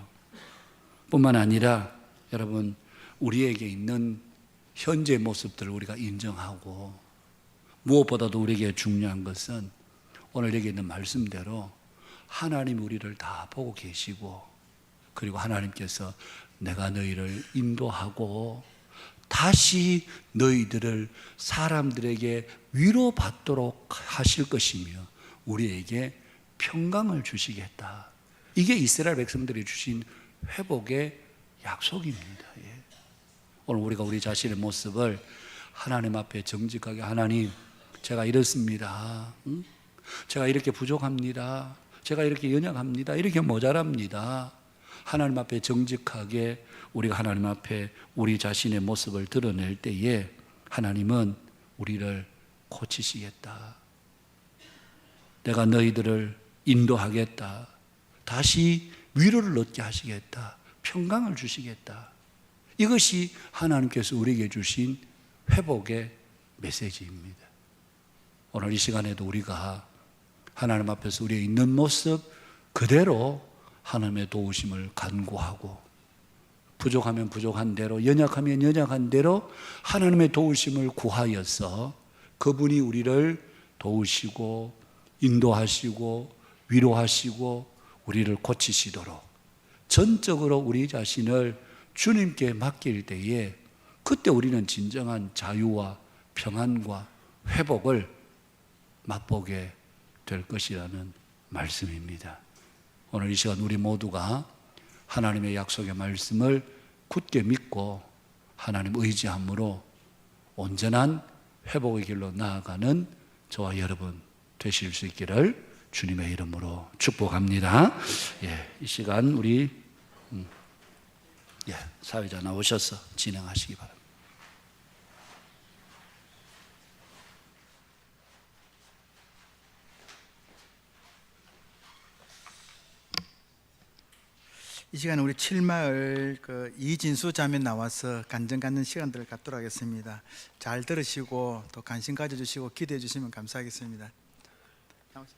뿐만 아니라 여러분, 우리에게 있는 현재 모습들을 우리가 인정하고, 무엇보다도 우리에게 중요한 것은 오늘 여기 있는 말씀대로 하나님 우리를 다 보고 계시고, 그리고 하나님께서 내가 너희를 인도하고 다시 너희들을 사람들에게 위로받도록 하실 것이며 우리에게 평강을 주시겠다. 이게 이스라엘 백성들이 주신 회복의 약속입니다. 예. 오늘 우리가 우리 자신의 모습을 하나님 앞에 정직하게, 하나님, 제가 이렇습니다. 응? 제가 이렇게 부족합니다. 제가 이렇게 연약합니다. 이렇게 모자랍니다. 하나님 앞에 정직하게 우리가 하나님 앞에 우리 자신의 모습을 드러낼 때에 하나님은 우리를 고치시겠다. 내가 너희들을 인도하겠다. 다시 위로를 얻게 하시겠다. 평강을 주시겠다. 이것이 하나님께서 우리에게 주신 회복의 메시지입니다. 오늘 이 시간에도 우리가 하나님 앞에서 우리의 있는 모습 그대로 하나님의 도우심을 간구하고, 부족하면 부족한 대로, 연약하면 연약한 대로 하나님의 도우심을 구하여서 그분이 우리를 도우시고 인도하시고 위로하시고 우리를 고치시도록 전적으로 우리 자신을 주님께 맡길 때에, 그때 우리는 진정한 자유와 평안과 회복을 맛보게 될 것이라는 말씀입니다. 오늘 이 시간 우리 모두가 하나님의 약속의 말씀을 굳게 믿고 하나님 의지함으로 온전한 회복의 길로 나아가는 저와 여러분 되실 수 있기를 주님의 이름으로 축복합니다. 예, 이 시간 우리 사회자 나오셔서 진행하시기 바랍니다. 이 시간에 우리 칠마을 이진수 자매 나와서 간증 갖는 시간들을 갖도록 하겠습니다. 잘 들으시고 또 관심 가져주시고 기대해 주시면 감사하겠습니다. 나오시죠.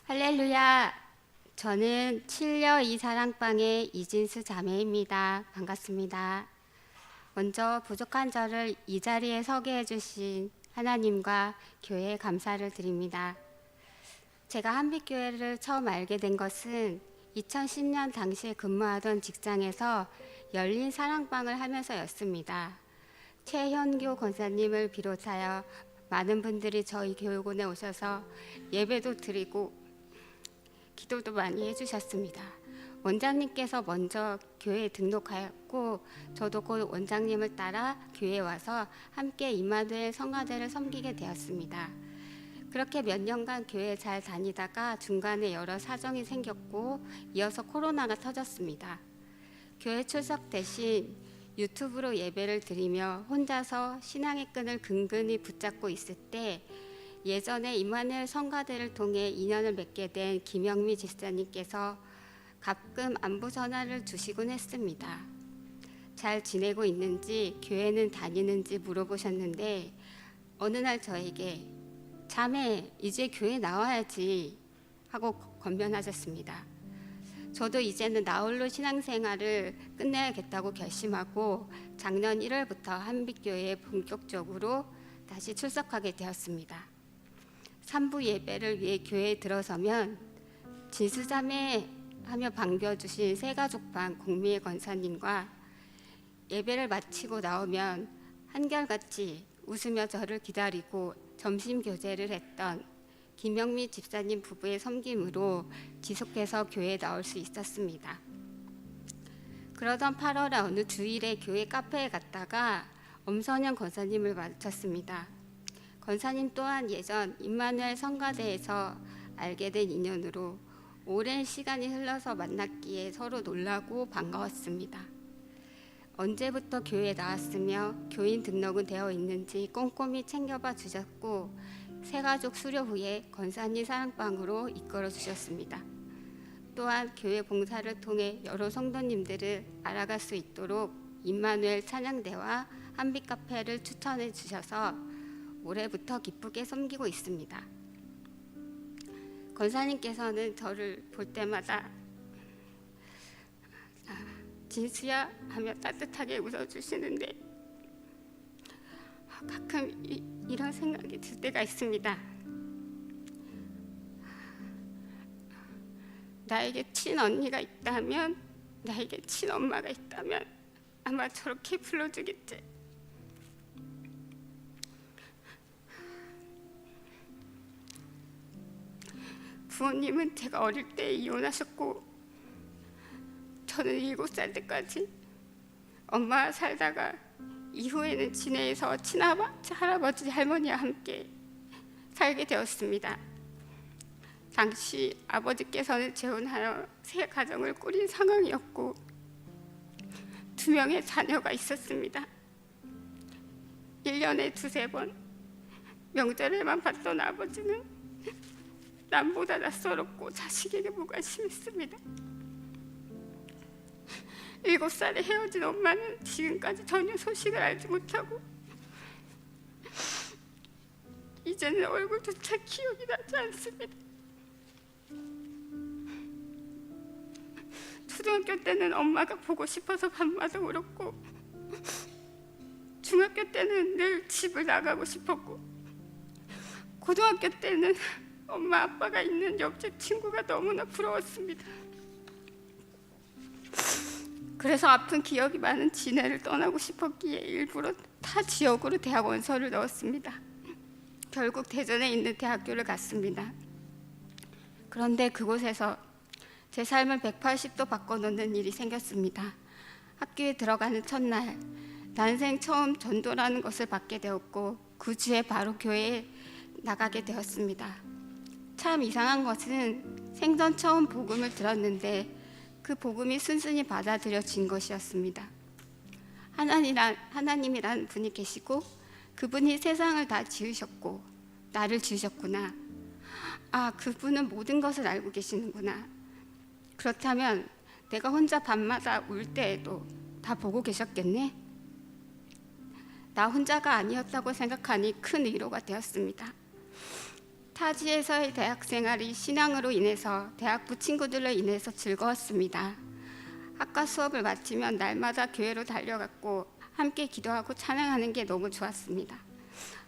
할렐루야. 저는 7여 이사랑방의 이진수 자매입니다. 반갑습니다. 먼저 부족한 저를 이 자리에 서게 해주신 하나님과 교회에 감사를 드립니다. 제가 한빛교회를 처음 알게 된 것은 2010년 당시에 근무하던 직장에서 열린 사랑방을 하면서였습니다. 최현교 권사님을 비롯하여 많은 분들이 저희 교육원에 오셔서 예배도 드리고 기도도 많이 해주셨습니다. 원장님께서 먼저 교회에 등록하였고 저도 그 원장님을 따라 교회에 와서 함께 임마누엘 성가대를 섬기게 되었습니다. 그렇게 몇 년간 교회 잘 다니다가 중간에 여러 사정이 생겼고 이어서 코로나가 터졌습니다. 교회 출석 대신 유튜브로 예배를 드리며 혼자서 신앙의 끈을 근근히 붙잡고 있을 때 예전에 임마누엘 성가대를 통해 인연을 맺게 된 김영미 집사님께서 가끔 안부 전화를 주시곤 했습니다. 잘 지내고 있는지 교회는 다니는지 물어보셨는데 어느 날 저에게 자매 이제 교회 나와야지 하고 권면하셨습니다. 저도 이제는 나홀로 신앙생활을 끝내야겠다고 결심하고 작년 1월부터 한빛교회에 본격적으로 다시 출석하게 되었습니다. 3부 예배를 위해 교회에 들어서면 진수자매 하며 반겨주신 새가족반 공미애 권사님과 예배를 마치고 나오면 한결같이 웃으며 저를 기다리고 점심 교제를 했던 김영미 집사님 부부의 섬김으로 지속해서 교회에 나올 수 있었습니다. 그러던 8월에 어느 주일에 교회 카페에 갔다가 엄선영 권사님을 마주쳤습니다. 권사님 또한 예전 임마누엘 성가대에서 알게 된 인연으로 오랜 시간이 흘러서 만났기에 서로 놀라고 반가웠습니다. 언제부터 교회에 나왔으며 교인 등록은 되어 있는지 꼼꼼히 챙겨봐 주셨고 새가족 수료 후에 권사님 사랑방으로 이끌어 주셨습니다. 또한 교회 봉사를 통해 여러 성도님들을 알아갈 수 있도록 임마누엘 찬양대와 한빛 카페를 추천해 주셔서 올해부터 기쁘게 섬기고 있습니다. 권사님께서는 저를 볼 때마다 진수야 하며 따뜻하게 웃어주시는데 가끔 이런 생각이 들 때가 있습니다. 나에게 친언니가 있다면, 나에게 친엄마가 있다면 아마 저렇게 불러주겠지. 부모님은 제가 어릴 때 이혼하셨고 저는 7살 때까지 엄마와 살다가 이후에는 진해에서 친할아버지 할머니와 함께 살게 되었습니다. 당시 아버지께서는 재혼하여 새 가정을 꾸린 상황이었고 2명의 자녀가 있었습니다. 1년에 2-3번 명절에만 봤던 아버지는 남보다 낯설었고 자식에게 무관심했습니다. 7살에 헤어진 엄마는 지금까지 전혀 소식을 알지 못하고 이제는 얼굴조차 기억이 나지 않습니다. 초등학교 때는 엄마가 보고 싶어서 밤마다 울었고 중학교 때는 늘 집을 나가고 싶었고 고등학교 때는 엄마 아빠가 있는 옆집 친구가 너무나 부러웠습니다. 그래서 아픈 기억이 많은 진해를 떠나고 싶었기에 일부러 타 지역으로 대학 원서를 넣었습니다. 결국 대전에 있는 대학교를 갔습니다. 그런데 그곳에서 제 삶을 180도 바꿔놓는 일이 생겼습니다. 학교에 들어가는 첫날 난생 처음 전도라는 것을 받게 되었고 그 주에 바로 교회에 나가게 되었습니다. 참 이상한 것은 생전 처음 복음을 들었는데 그 복음이 순순히 받아들여진 것이었습니다. 하나님이란 분이 계시고 그분이 세상을 다 지으셨고 나를 지으셨구나. 아, 그분은 모든 것을 알고 계시는구나. 그렇다면 내가 혼자 밤마다 울 때에도 다 보고 계셨겠네? 나 혼자가 아니었다고 생각하니 큰 위로가 되었습니다. 타지에서의 대학 생활이 신앙으로 인해서 대학부 친구들로 인해서 즐거웠습니다. 학과 수업을 마치면 날마다 교회로 달려갔고 함께 기도하고 찬양하는 게 너무 좋았습니다.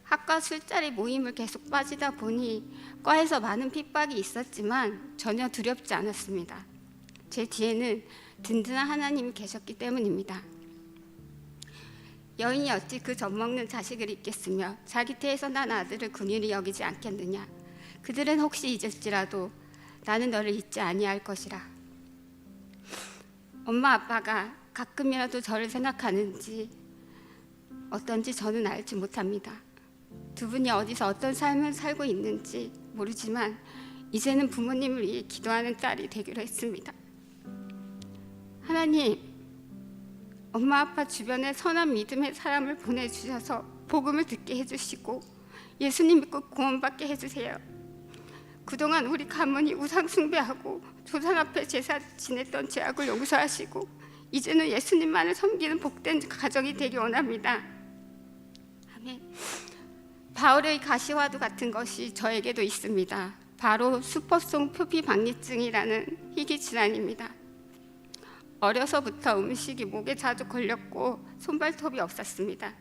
학과 술자리 모임을 계속 빠지다 보니 과에서 많은 핍박이 있었지만 전혀 두렵지 않았습니다. 제 뒤에는 든든한 하나님이 계셨기 때문입니다. 여인이 어찌 그 젖먹는 자식을 잊겠으며 자기 태에서 난 아들을 긍휼히 여기지 않겠느냐. 그들은 혹시 잊을지라도 나는 너를 잊지 아니할 것이라. 엄마 아빠가 가끔이라도 저를 생각하는지 어떤지 저는 알지 못합니다. 두 분이 어디서 어떤 삶을 살고 있는지 모르지만 이제는 부모님을 위해 기도하는 딸이 되기로 했습니다. 하나님, 엄마 아빠 주변에 선한 믿음의 사람을 보내주셔서 복음을 듣게 해주시고 예수님 믿고 구원받게 해주세요. 그동안 우리 가문이 우상 숭배하고 조상 앞에 제사 지냈던 죄악을 용서하시고 이제는 예수님만을 섬기는 복된 가정이 되기 원합니다. 아멘. 바울의 가시화도 같은 것이 저에게도 있습니다. 바로 슈퍼송 표피박리증이라는 희귀 질환입니다. 어려서부터 음식이 목에 자주 걸렸고 손발톱이 없었습니다.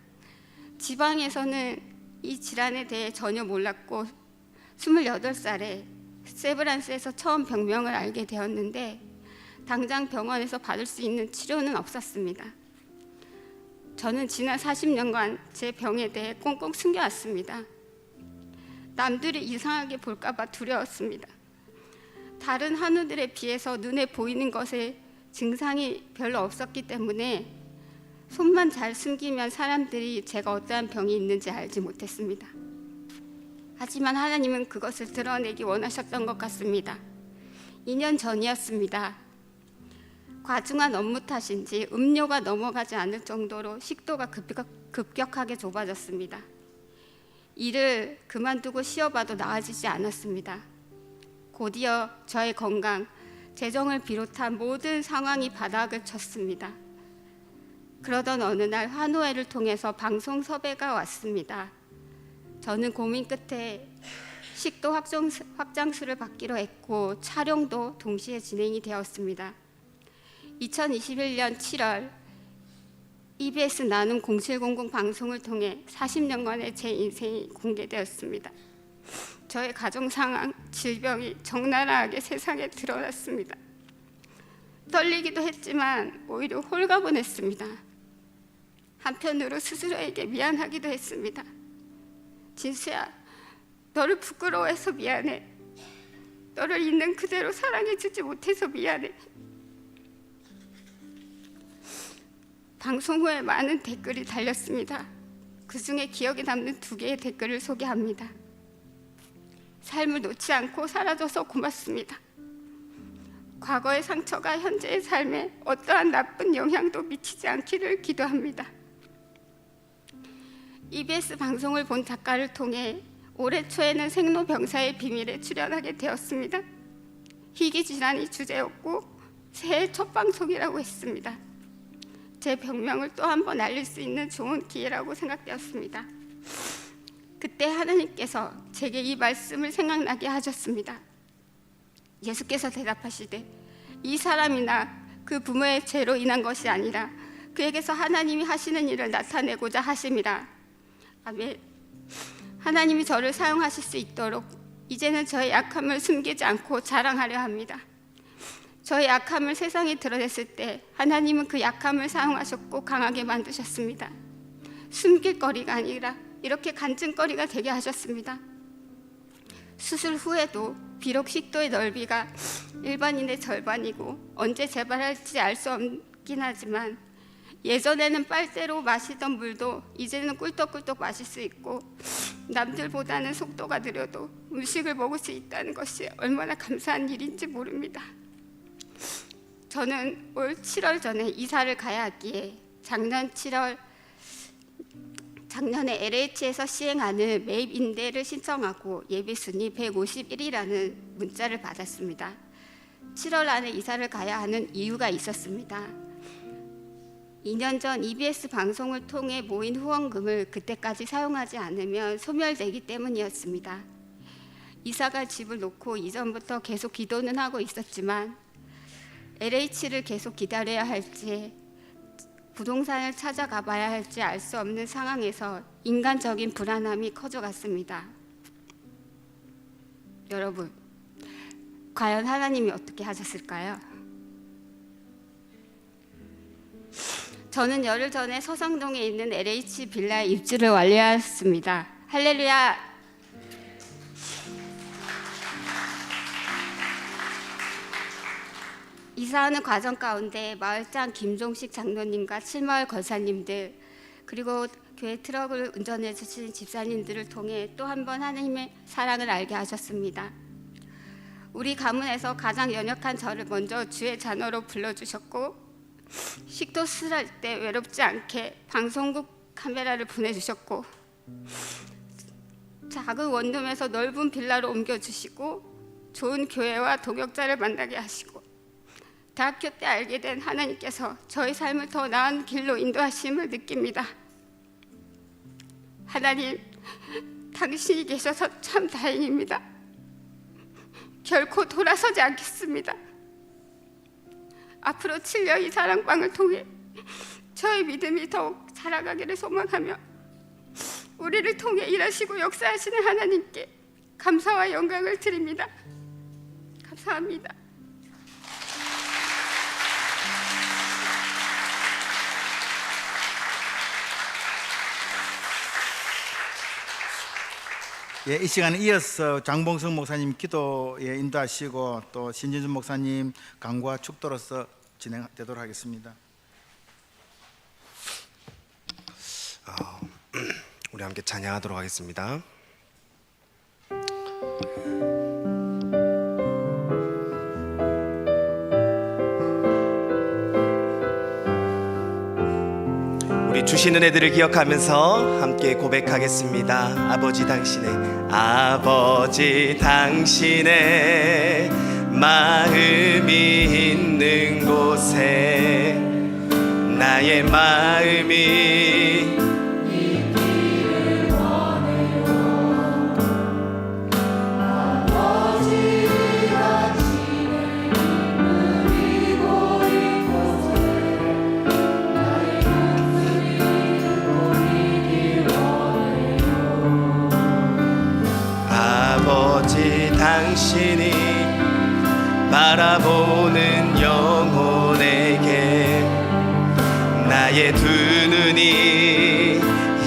지방에서는 이 질환에 대해 전혀 몰랐고 28살에 세브란스에서 처음 병명을 알게 되었는데 당장 병원에서 받을 수 있는 치료는 없었습니다. 저는 지난 40년간 제 병에 대해 꽁꽁 숨겨왔습니다. 남들이 이상하게 볼까 봐 두려웠습니다. 다른 한우들에 비해서 눈에 보이는 것에 증상이 별로 없었기 때문에 손만 잘 숨기면 사람들이 제가 어떠한 병이 있는지 알지 못했습니다. 하지만 하나님은 그것을 드러내기 원하셨던 것 같습니다. 2년 전이었습니다. 과중한 업무 탓인지 음료가 넘어가지 않을 정도로 식도가 급격하게 좁아졌습니다. 일을 그만두고 쉬어봐도 나아지지 않았습니다. 곧이어 저의 건강, 재정을 비롯한 모든 상황이 바닥을 쳤습니다. 그러던 어느 날 환호회를 통해서 방송 섭외가 왔습니다. 저는 고민 끝에 식도 확장술을 받기로 했고 촬영도 동시에 진행이 되었습니다. 2021년 7월 EBS 나눔 0700 방송을 통해 40년간의 제 인생이 공개되었습니다. 저의 가정 상황, 질병이 적나라하게 세상에 드러났습니다. 떨리기도 했지만 오히려 홀가분했습니다. 한편으로 스스로에게 미안하기도 했습니다. 진수야, 너를 부끄러워해서 미안해. 너를 있는 그대로 사랑해주지 못해서 미안해. 방송 후에 많은 댓글이 달렸습니다. 그 중에 기억에 남는 2개의 댓글을 소개합니다. 삶을 놓지 않고 살아줘서 고맙습니다. 과거의 상처가 현재의 삶에 어떠한 나쁜 영향도 미치지 않기를 기도합니다. EBS 방송을 본 작가를 통해 올해 초에는 생로병사의 비밀에 출연하게 되었습니다. 희귀질환이 주제였고 새해 첫 방송이라고 했습니다. 제 병명을 또 한 번 알릴 수 있는 좋은 기회라고 생각되었습니다. 그때 하나님께서 제게 이 말씀을 생각나게 하셨습니다. 예수께서 대답하시되 이 사람이나 그 부모의 죄로 인한 것이 아니라 그에게서 하나님이 하시는 일을 나타내고자 하심이라. 아멘. 하나님이 저를 사용하실 수 있도록 이제는 저의 약함을 숨기지 않고 자랑하려 합니다. 저의 약함을 세상에 드러냈을 때 하나님은 그 약함을 사용하셨고 강하게 만드셨습니다. 숨길 거리가 아니라 이렇게 간증거리가 되게 하셨습니다. 수술 후에도 비록 식도의 넓이가 일반인의 절반이고 언제 재발할지 알 수 없긴 하지만 예전에는 빨대로 마시던 물도 이제는 꿀떡꿀떡 마실 수 있고 남들보다는 속도가 느려도 음식을 먹을 수 있다는 것이 얼마나 감사한 일인지 모릅니다. 저는 올 7월 전에 이사를 가야 하기에 작년에 LH에서 시행하는 매입 임대를 신청하고 예비 순위 151이라는 문자를 받았습니다. 7월 안에 이사를 가야 하는 이유가 있었습니다. 2년 전 EBS 방송을 통해 모인 후원금을 그때까지 사용하지 않으면 소멸되기 때문이었습니다. 이사갈 집을 놓고 이전부터 계속 기도는 하고 있었지만 LH를 계속 기다려야 할지 부동산을 찾아가 봐야 할지 알 수 없는 상황에서 인간적인 불안함이 커져갔습니다. 여러분, 과연 하나님이 어떻게 하셨을까요? 저는 열흘 전에 서상동에 있는 LH 빌라에 입주를 완료했습니다. 할렐루야! 이사하는 과정 가운데 마을장 김종식 장로님과 칠마을 권사님들 그리고 교회 트럭을 운전해 주신 집사님들을 통해 또 한 번 하나님의 사랑을 알게 하셨습니다. 우리 가문에서 가장 연약한 저를 먼저 주의 자녀로 불러주셨고 식도 수술할 때 외롭지 않게 방송국 카메라를 보내주셨고 작은 원룸에서 넓은 빌라로 옮겨주시고 좋은 교회와 동역자를 만나게 하시고 대학교 때 알게 된 하나님께서 저의 삶을 더 나은 길로 인도하심을 느낍니다. 하나님, 당신이 계셔서 참 다행입니다. 결코 돌아서지 않겠습니다. 앞으로 7년 이 사랑방을 통해 저의 믿음이 더욱 자라가기를 소망하며 우리를 통해 일하시고 역사하시는 하나님께 감사와 영광을 드립니다. 감사합니다. 예, 이 시간에 이어서 장봉성 목사님 기도에 인도하시고 또 신진준 목사님 강구와 축도로서 진행되도록 하겠습니다. 우리 함께 찬양하도록 하겠습니다. 우리 주신 은혜들을 기억하면서 함께 고백하겠습니다. 아버지 당신의 마음이 있는 곳에 나의 마음이 아버지 당신이 바라보는 영혼에게 나의 두 눈이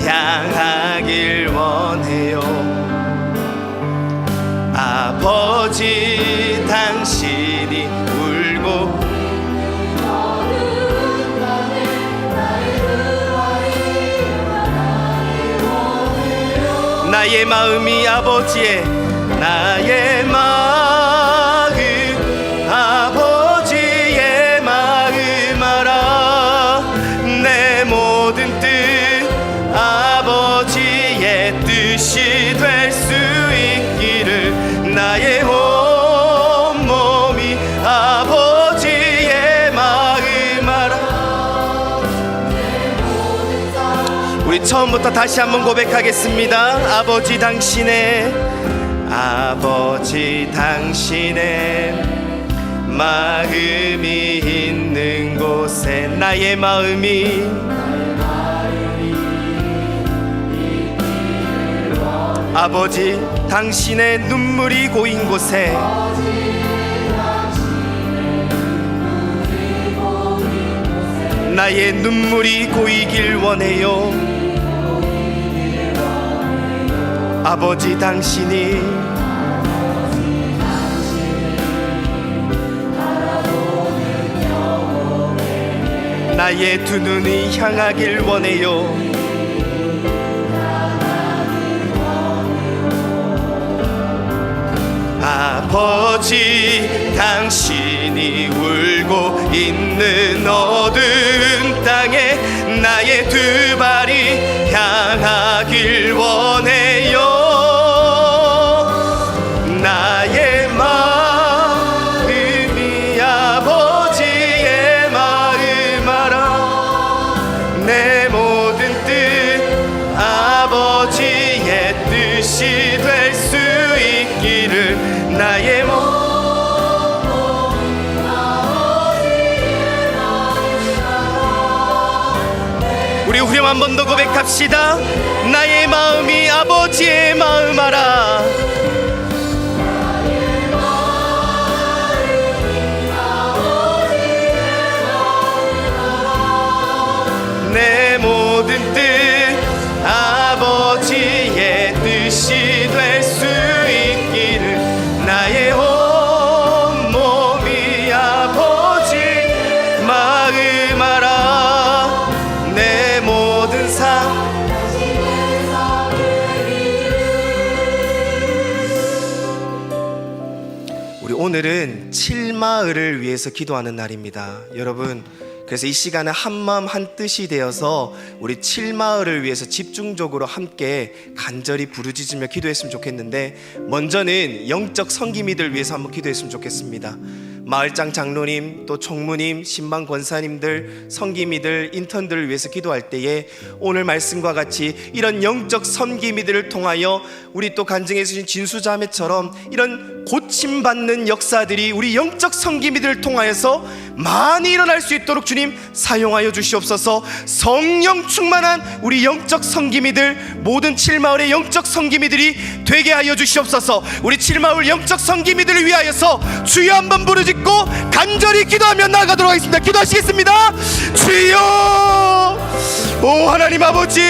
향하길 원해요. 아버지 당신이 울고 나의 마음이 아버지의 나의 마음 아버지의 마음 알아 내 모든 뜻 아버지의 뜻이 될 수 있기를 나의 온몸이 아버지의 마음 알아. 우리 처음부터 다시 한번 고백하겠습니다. 아버지 당신의 마음이 있는 곳에 나의 마음이 아버지 당신의 눈물이 고인 곳에 나의 눈물이 고이길 원해요. 아버지 당신이 나의 두 눈이 향하길 원해요. 아버지 당신이 울고 있는 어두운 땅에 나의 두 발이 향하길 원해요. 나의 마음이 아버지의 마음 알아 내 모든 뜻 아버지의 뜻이 될 수 있기를 나의 우리 후렴 한 번 더 고백합시다. 나의 마음이 아버지의 마음 알아 내 모든 뜻 아버지의 뜻이 될 수 있기를 나의 온몸이 아버지 마음 알아 내 모든 삶 우리 오늘은 칠마을을 위해서 기도하는 날입니다. 여러분 그래서 이 시간에 한마음 한뜻이 되어서 우리 칠마을을 위해서 집중적으로 함께 간절히 부르짖으며 기도했으면 좋겠는데 먼저는 영적 성기미들 위해서 한번 기도했으면 좋겠습니다. 마을장 장로님 또 총무님 신방 권사님들 성기미들 인턴들을 위해서 기도할 때에 오늘 말씀과 같이 이런 영적 성기미들을 통하여 우리 또 간증해 주신 진수자매처럼 이런 고침받는 역사들이 우리 영적 성기미들을 통하여서 많이 일어날 수 있도록 주님 사용하여 주시옵소서. 성령 충만한 우리 영적 성기미들 모든 칠마을의 영적 성기미들이 되게 하여 주시옵소서. 우리 칠마을 영적 성기미들을 위하여서 주여 한번 부르짖고 간절히 기도하며 나아가도록 하겠습니다. 기도하시겠습니다. 주여 오 하나님 아버지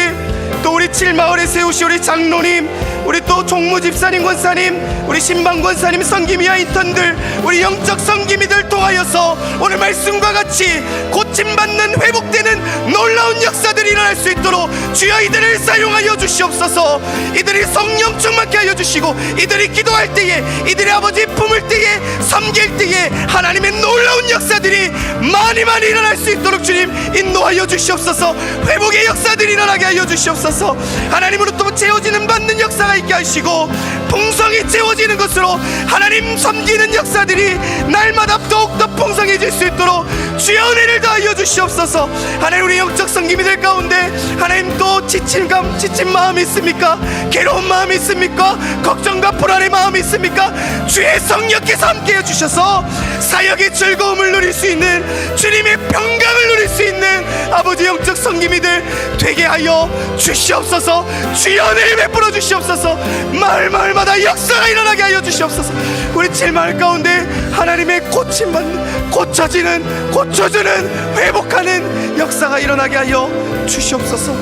또 우리 칠마을에 세우시 우리 장로님 우리 또 종무 집사님 권사님 우리 신방 권사님 성기미와 인턴들 우리 영적 성기미들 통하여서 오늘 말씀과 같이 고침받는 회복되는 놀라운 역사들이 일어날 수 있도록 주여 이들을 사용하여 주시옵소서. 이들이 성령 충만케 하여 주시고 이들이 기도할 때에 이들의 아버지 품을 때에 섬길 때에 하나님의 놀라운 역사들이 많이 일어날 수 있도록 주님 인도하여 주시옵소서. 회복 회복의 역사들이 일어나게 하여 주시옵소서. 하나님으로부터 채워지는 받는 역사가 있게 하시고 풍성히 채워지는 것으로 하나님 섬기는 역사들이 날마다 더욱더 풍성해질 수 있도록 주여 은혜를 더하여 주시옵소서. 하나님, 우리 영적 성기미들 가운데 하나님 또 지친 마음이 있습니까? 괴로운 마음이 있습니까? 걱정과 불안의 마음이 있습니까? 주의 성령께서 함께해 주셔서 사역의 즐거움을 누릴 수 있는, 주님의 평강을 누릴 수 있는 아버지 영적 성기미들 되게 하여 주시옵소서. 주여 은혜를 베풀어 주시옵소서. 마을마다 역사가 일어나게 하여 주시옵소서. 우리 7마을 가운데 하나님의 고침받는, 고쳐주는, 회복하는 역사가 일어나게 하여 주시옵소서.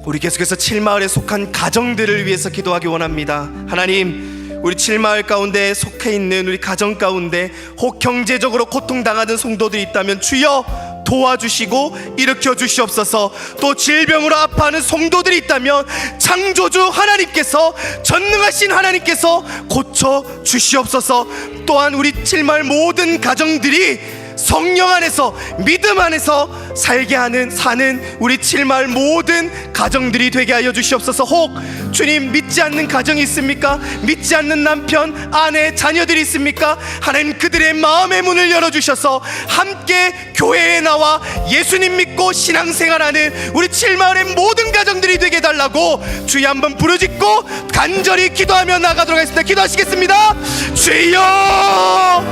우리 계속해서 7마을에 속한 가정들을 위해서 기도하기 원합니다. 하나님, 우리 7마을 가운데 속해 있는 우리 가정 가운데 혹 경제적으로 고통당하는 성도들이 있다면 주여 도와주시고 일으켜 주시옵소서. 또 질병으로 아파하는 성도들이 있다면 창조주 하나님께서, 전능하신 하나님께서 고쳐 주시옵소서. 또한 우리 7마을 모든 가정들이 성령 안에서, 믿음 안에서 살게 사는 우리 7마을 모든 가정들이 되게 하여 주시옵소서. 혹 주님 믿지 않는 가정이 있습니까? 믿지 않는 남편, 아내, 자녀들이 있습니까? 하나님, 그들의 마음의 문을 열어주셔서 함께 교회에 나와 예수님 믿고 신앙생활하는 우리 7마을의 모든 가정들이 되게 해달라고 주여 한번 부르짖고 간절히 기도하며 나가도록 하겠습니다. 기도하시겠습니다. 주여,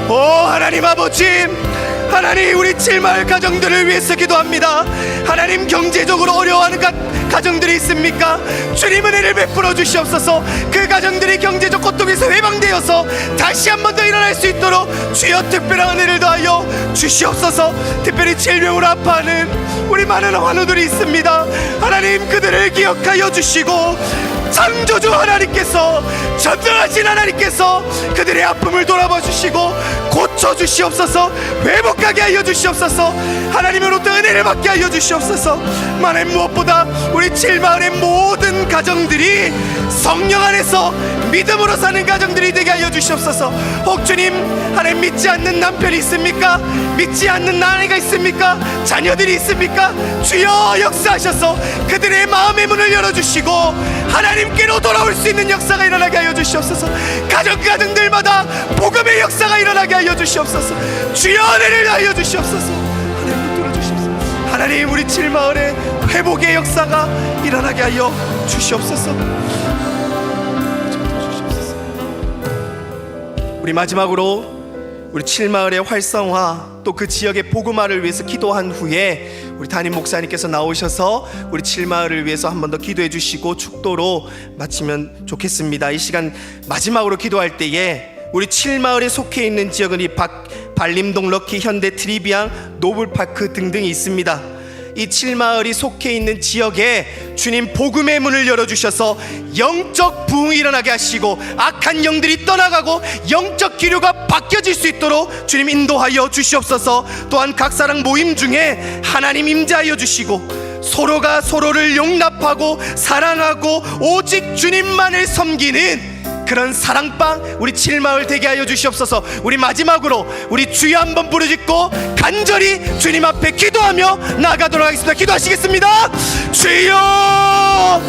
오 하나님 아버지, 하나님, 우리 7마을 가정들을 위해서 기도합니다. 하나님, 경제적으로 어려워하는 가정들이 있습니까? 주님 은혜를 베풀어 주시옵소서. 그 가정들이 경제적 고통에서 해방되어서 다시 한 번 더 일어날 수 있도록 주여 특별한 은혜를 더하여 주시옵소서. 특별히 질병으로 아파하는 우리 많은 환우들이 있습니다. 하나님, 그들을 기억하여 주시고 창조주 하나님께서, 전능하신 하나님께서 그들의 아픔을 돌아봐 주시고 고쳐 주시옵소서. 회복하게 하여 주시옵소서. 하나님으로부터 은혜를 받게 하여 주시옵소서. 만약 무엇보다 우리 7마을의 모든 가정들이 성령 안에서 믿음으로 사는 가정들이 되게 하여 주시옵소서. 혹 주님, 하나님 믿지 않는 남편이 있습니까? 믿지 않는 아내가 있습니까? 자녀들이 있습니까? 주여 역사하셔서 그들의 마음의 문을 열어주시고 하나님께로 돌아올 수 있는 역사가 일어나게 하여 주시옵소서. 가정들마다 복음의 역사가 일어나게 하여 주시옵소서. 주여 은혜를 하여 주시옵소서. 하나님 붙들어 주시옵소서. 하나님, 우리 7마을에 회복의 역사가 일어나게 하여 주시옵소서. 우리 마지막으로 우리 7마을의 활성화, 또 그 지역의 복음화를 위해서 기도한 후에 우리 담임 목사님께서 나오셔서 우리 7마을을 위해서 한 번 더 기도해 주시고 축도로 마치면 좋겠습니다. 이 시간 마지막으로 기도할 때에 우리 7마을에 속해 있는 지역은 이 발림동, 럭키, 현대, 트리비앙, 노블파크 등등이 있습니다. 이 7마을이 속해 있는 지역에 주님 복음의 문을 열어주셔서 영적 부흥이 일어나게 하시고 악한 영들이 떠나가고 영적 기류가 바뀌어질 수 있도록 주님 인도하여 주시옵소서. 또한 각 사랑 모임 중에 하나님 임재하여 주시고 서로가 서로를 용납하고 사랑하고 오직 주님만을 섬기는 그런 사랑방 우리 7마을 되게 하여 주시옵소서. 우리 마지막으로 우리 주여 한번 부르짖고 간절히 주님 앞에 기도하며 나아가도록 하겠습니다. 기도하시겠습니다. 주여,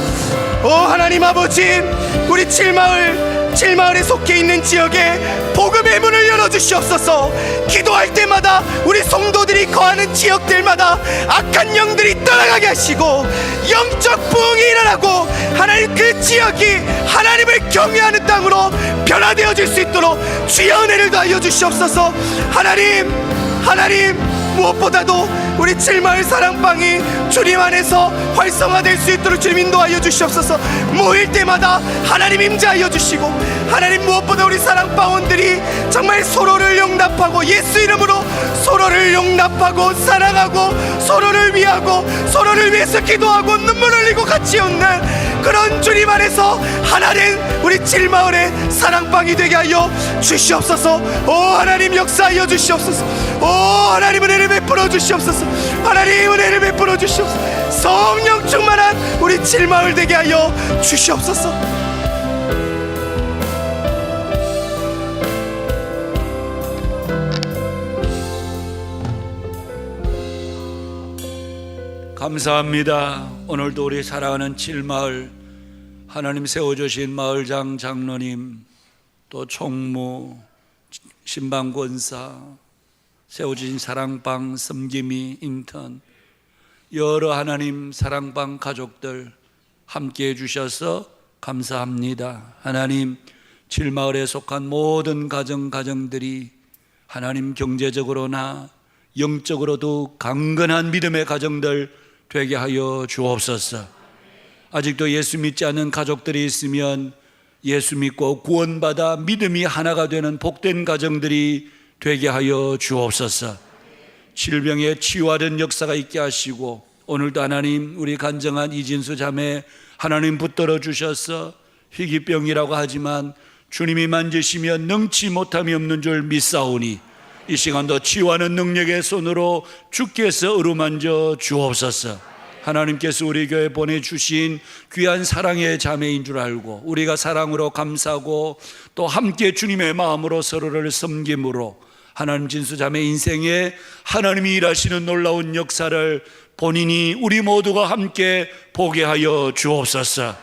오 하나님 아버지, 우리 7마을에 속해 있는 지역에 복음의 문을 열어주시옵소서. 기도할 때마다 우리 성도들이 거하는 지역들마다 악한 영들이 떠나가게 하시고 영적 부흥이 일어나고 하나님, 그 지역이 하나님을 경외하는 땅으로 변화되어질 수 있도록 주여 은혜를 더하여 주시옵소서. 하나님, 무엇보다도 우리 7마을 사랑방이 주님 안에서 활성화될 수 있도록 주님 인도하여 주시옵소서. 모일 때마다 하나님 임재하여 주시고 하나님, 무엇보다 우리 사랑방원들이 정말 서로를 용납하고 예수 이름으로 서로를 용납하고 사랑하고 서로를 위하고 서로를 위해서 기도하고 눈물 흘리고 같이 웃는 그런 주님 안에서 하나님, 우리 7마을의 사랑방이 되게 하여 주시옵소서. 오 하나님, 역사하여 주시옵소서. 오 하나님, 은혜를 베풀어 주시옵소서. 하나님, 은혜를 베풀어 주시옵소서. 성령 충만한 우리 7마을 되게 하여 주시옵소서. 감사합니다. 오늘도 우리 사랑하는 칠마을 하나님 세워주신 마을장 장로님, 또 총무, 신방권사, 세워주신 사랑방, 섬김이, 인턴, 여러 하나님 사랑방 가족들 함께해 주셔서 감사합니다. 하나님, 칠마을에 속한 모든 가정들이 하나님 경제적으로나 영적으로도 강건한 믿음의 가정들 되게 하여 주옵소서. 아직도 예수 믿지 않는 가족들이 있으면 예수 믿고 구원받아 믿음이 하나가 되는 복된 가정들이 되게 하여 주옵소서. 질병에 치유하는 역사가 있게 하시고, 오늘도 하나님 우리 간증한 이진수 자매 하나님 붙들어 주셔서 희귀병이라고 하지만 주님이 만지시면 능치 못함이 없는 줄 믿사오니 이 시간도 치유하는 능력의 손으로 주께서 어루만져 주옵소서. 하나님께서 우리 교회에 보내주신 귀한 사랑의 자매인 줄 알고 우리가 사랑으로 감사하고 또 함께 주님의 마음으로 서로를 섬김으로 하나님 진수 자매 인생에 하나님이 일하시는 놀라운 역사를 본인이 우리 모두가 함께 보게 하여 주옵소서.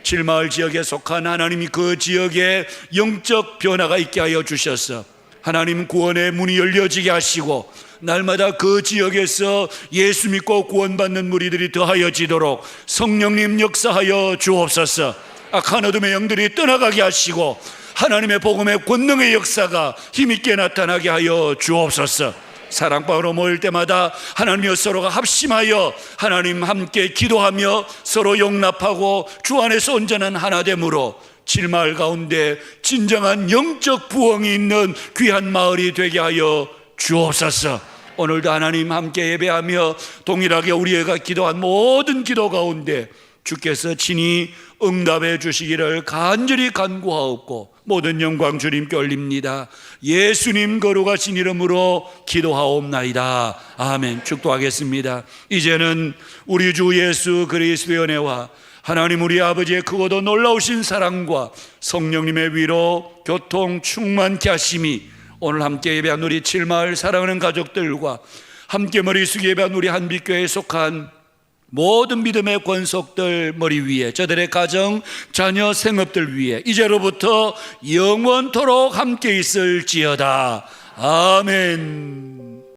칠마을 지역에 속한 하나님이 그 지역에 영적 변화가 있게 하여 주셔서 하나님 구원의 문이 열려지게 하시고 날마다 그 지역에서 예수 믿고 구원받는 무리들이 더하여지도록 성령님 역사하여 주옵소서. 악한 어둠의 영들이 떠나가게 하시고 하나님의 복음의 권능의 역사가 힘있게 나타나게 하여 주옵소서. 사랑방으로 모일 때마다 하나님과 서로가 합심하여 하나님 함께 기도하며 서로 용납하고 주 안에서 온전한 하나됨으로 칠마을 가운데 진정한 영적 부흥이 있는 귀한 마을이 되게 하여 주옵소서. 오늘도 하나님 함께 예배하며 동일하게 우리가 기도한 모든 기도 가운데 주께서 친히 응답해 주시기를 간절히 간구하옵고 모든 영광 주님께 올립니다. 예수님 거룩하신 이름으로 기도하옵나이다. 아멘. 축도하겠습니다. 이제는 우리 주 예수 그리스도의 은혜와 하나님 우리 아버지의 크고도 놀라우신 사랑과 성령님의 위로 교통 충만케 하심이 오늘 함께 예배한 우리 칠마을 사랑하는 가족들과 함께 머리 숙여 예배한 우리 한빛교회에 속한 모든 믿음의 권속들 머리 위에 저들의 가정, 자녀, 생업들 위에 이제로부터 영원토록 함께 있을지어다. 아멘.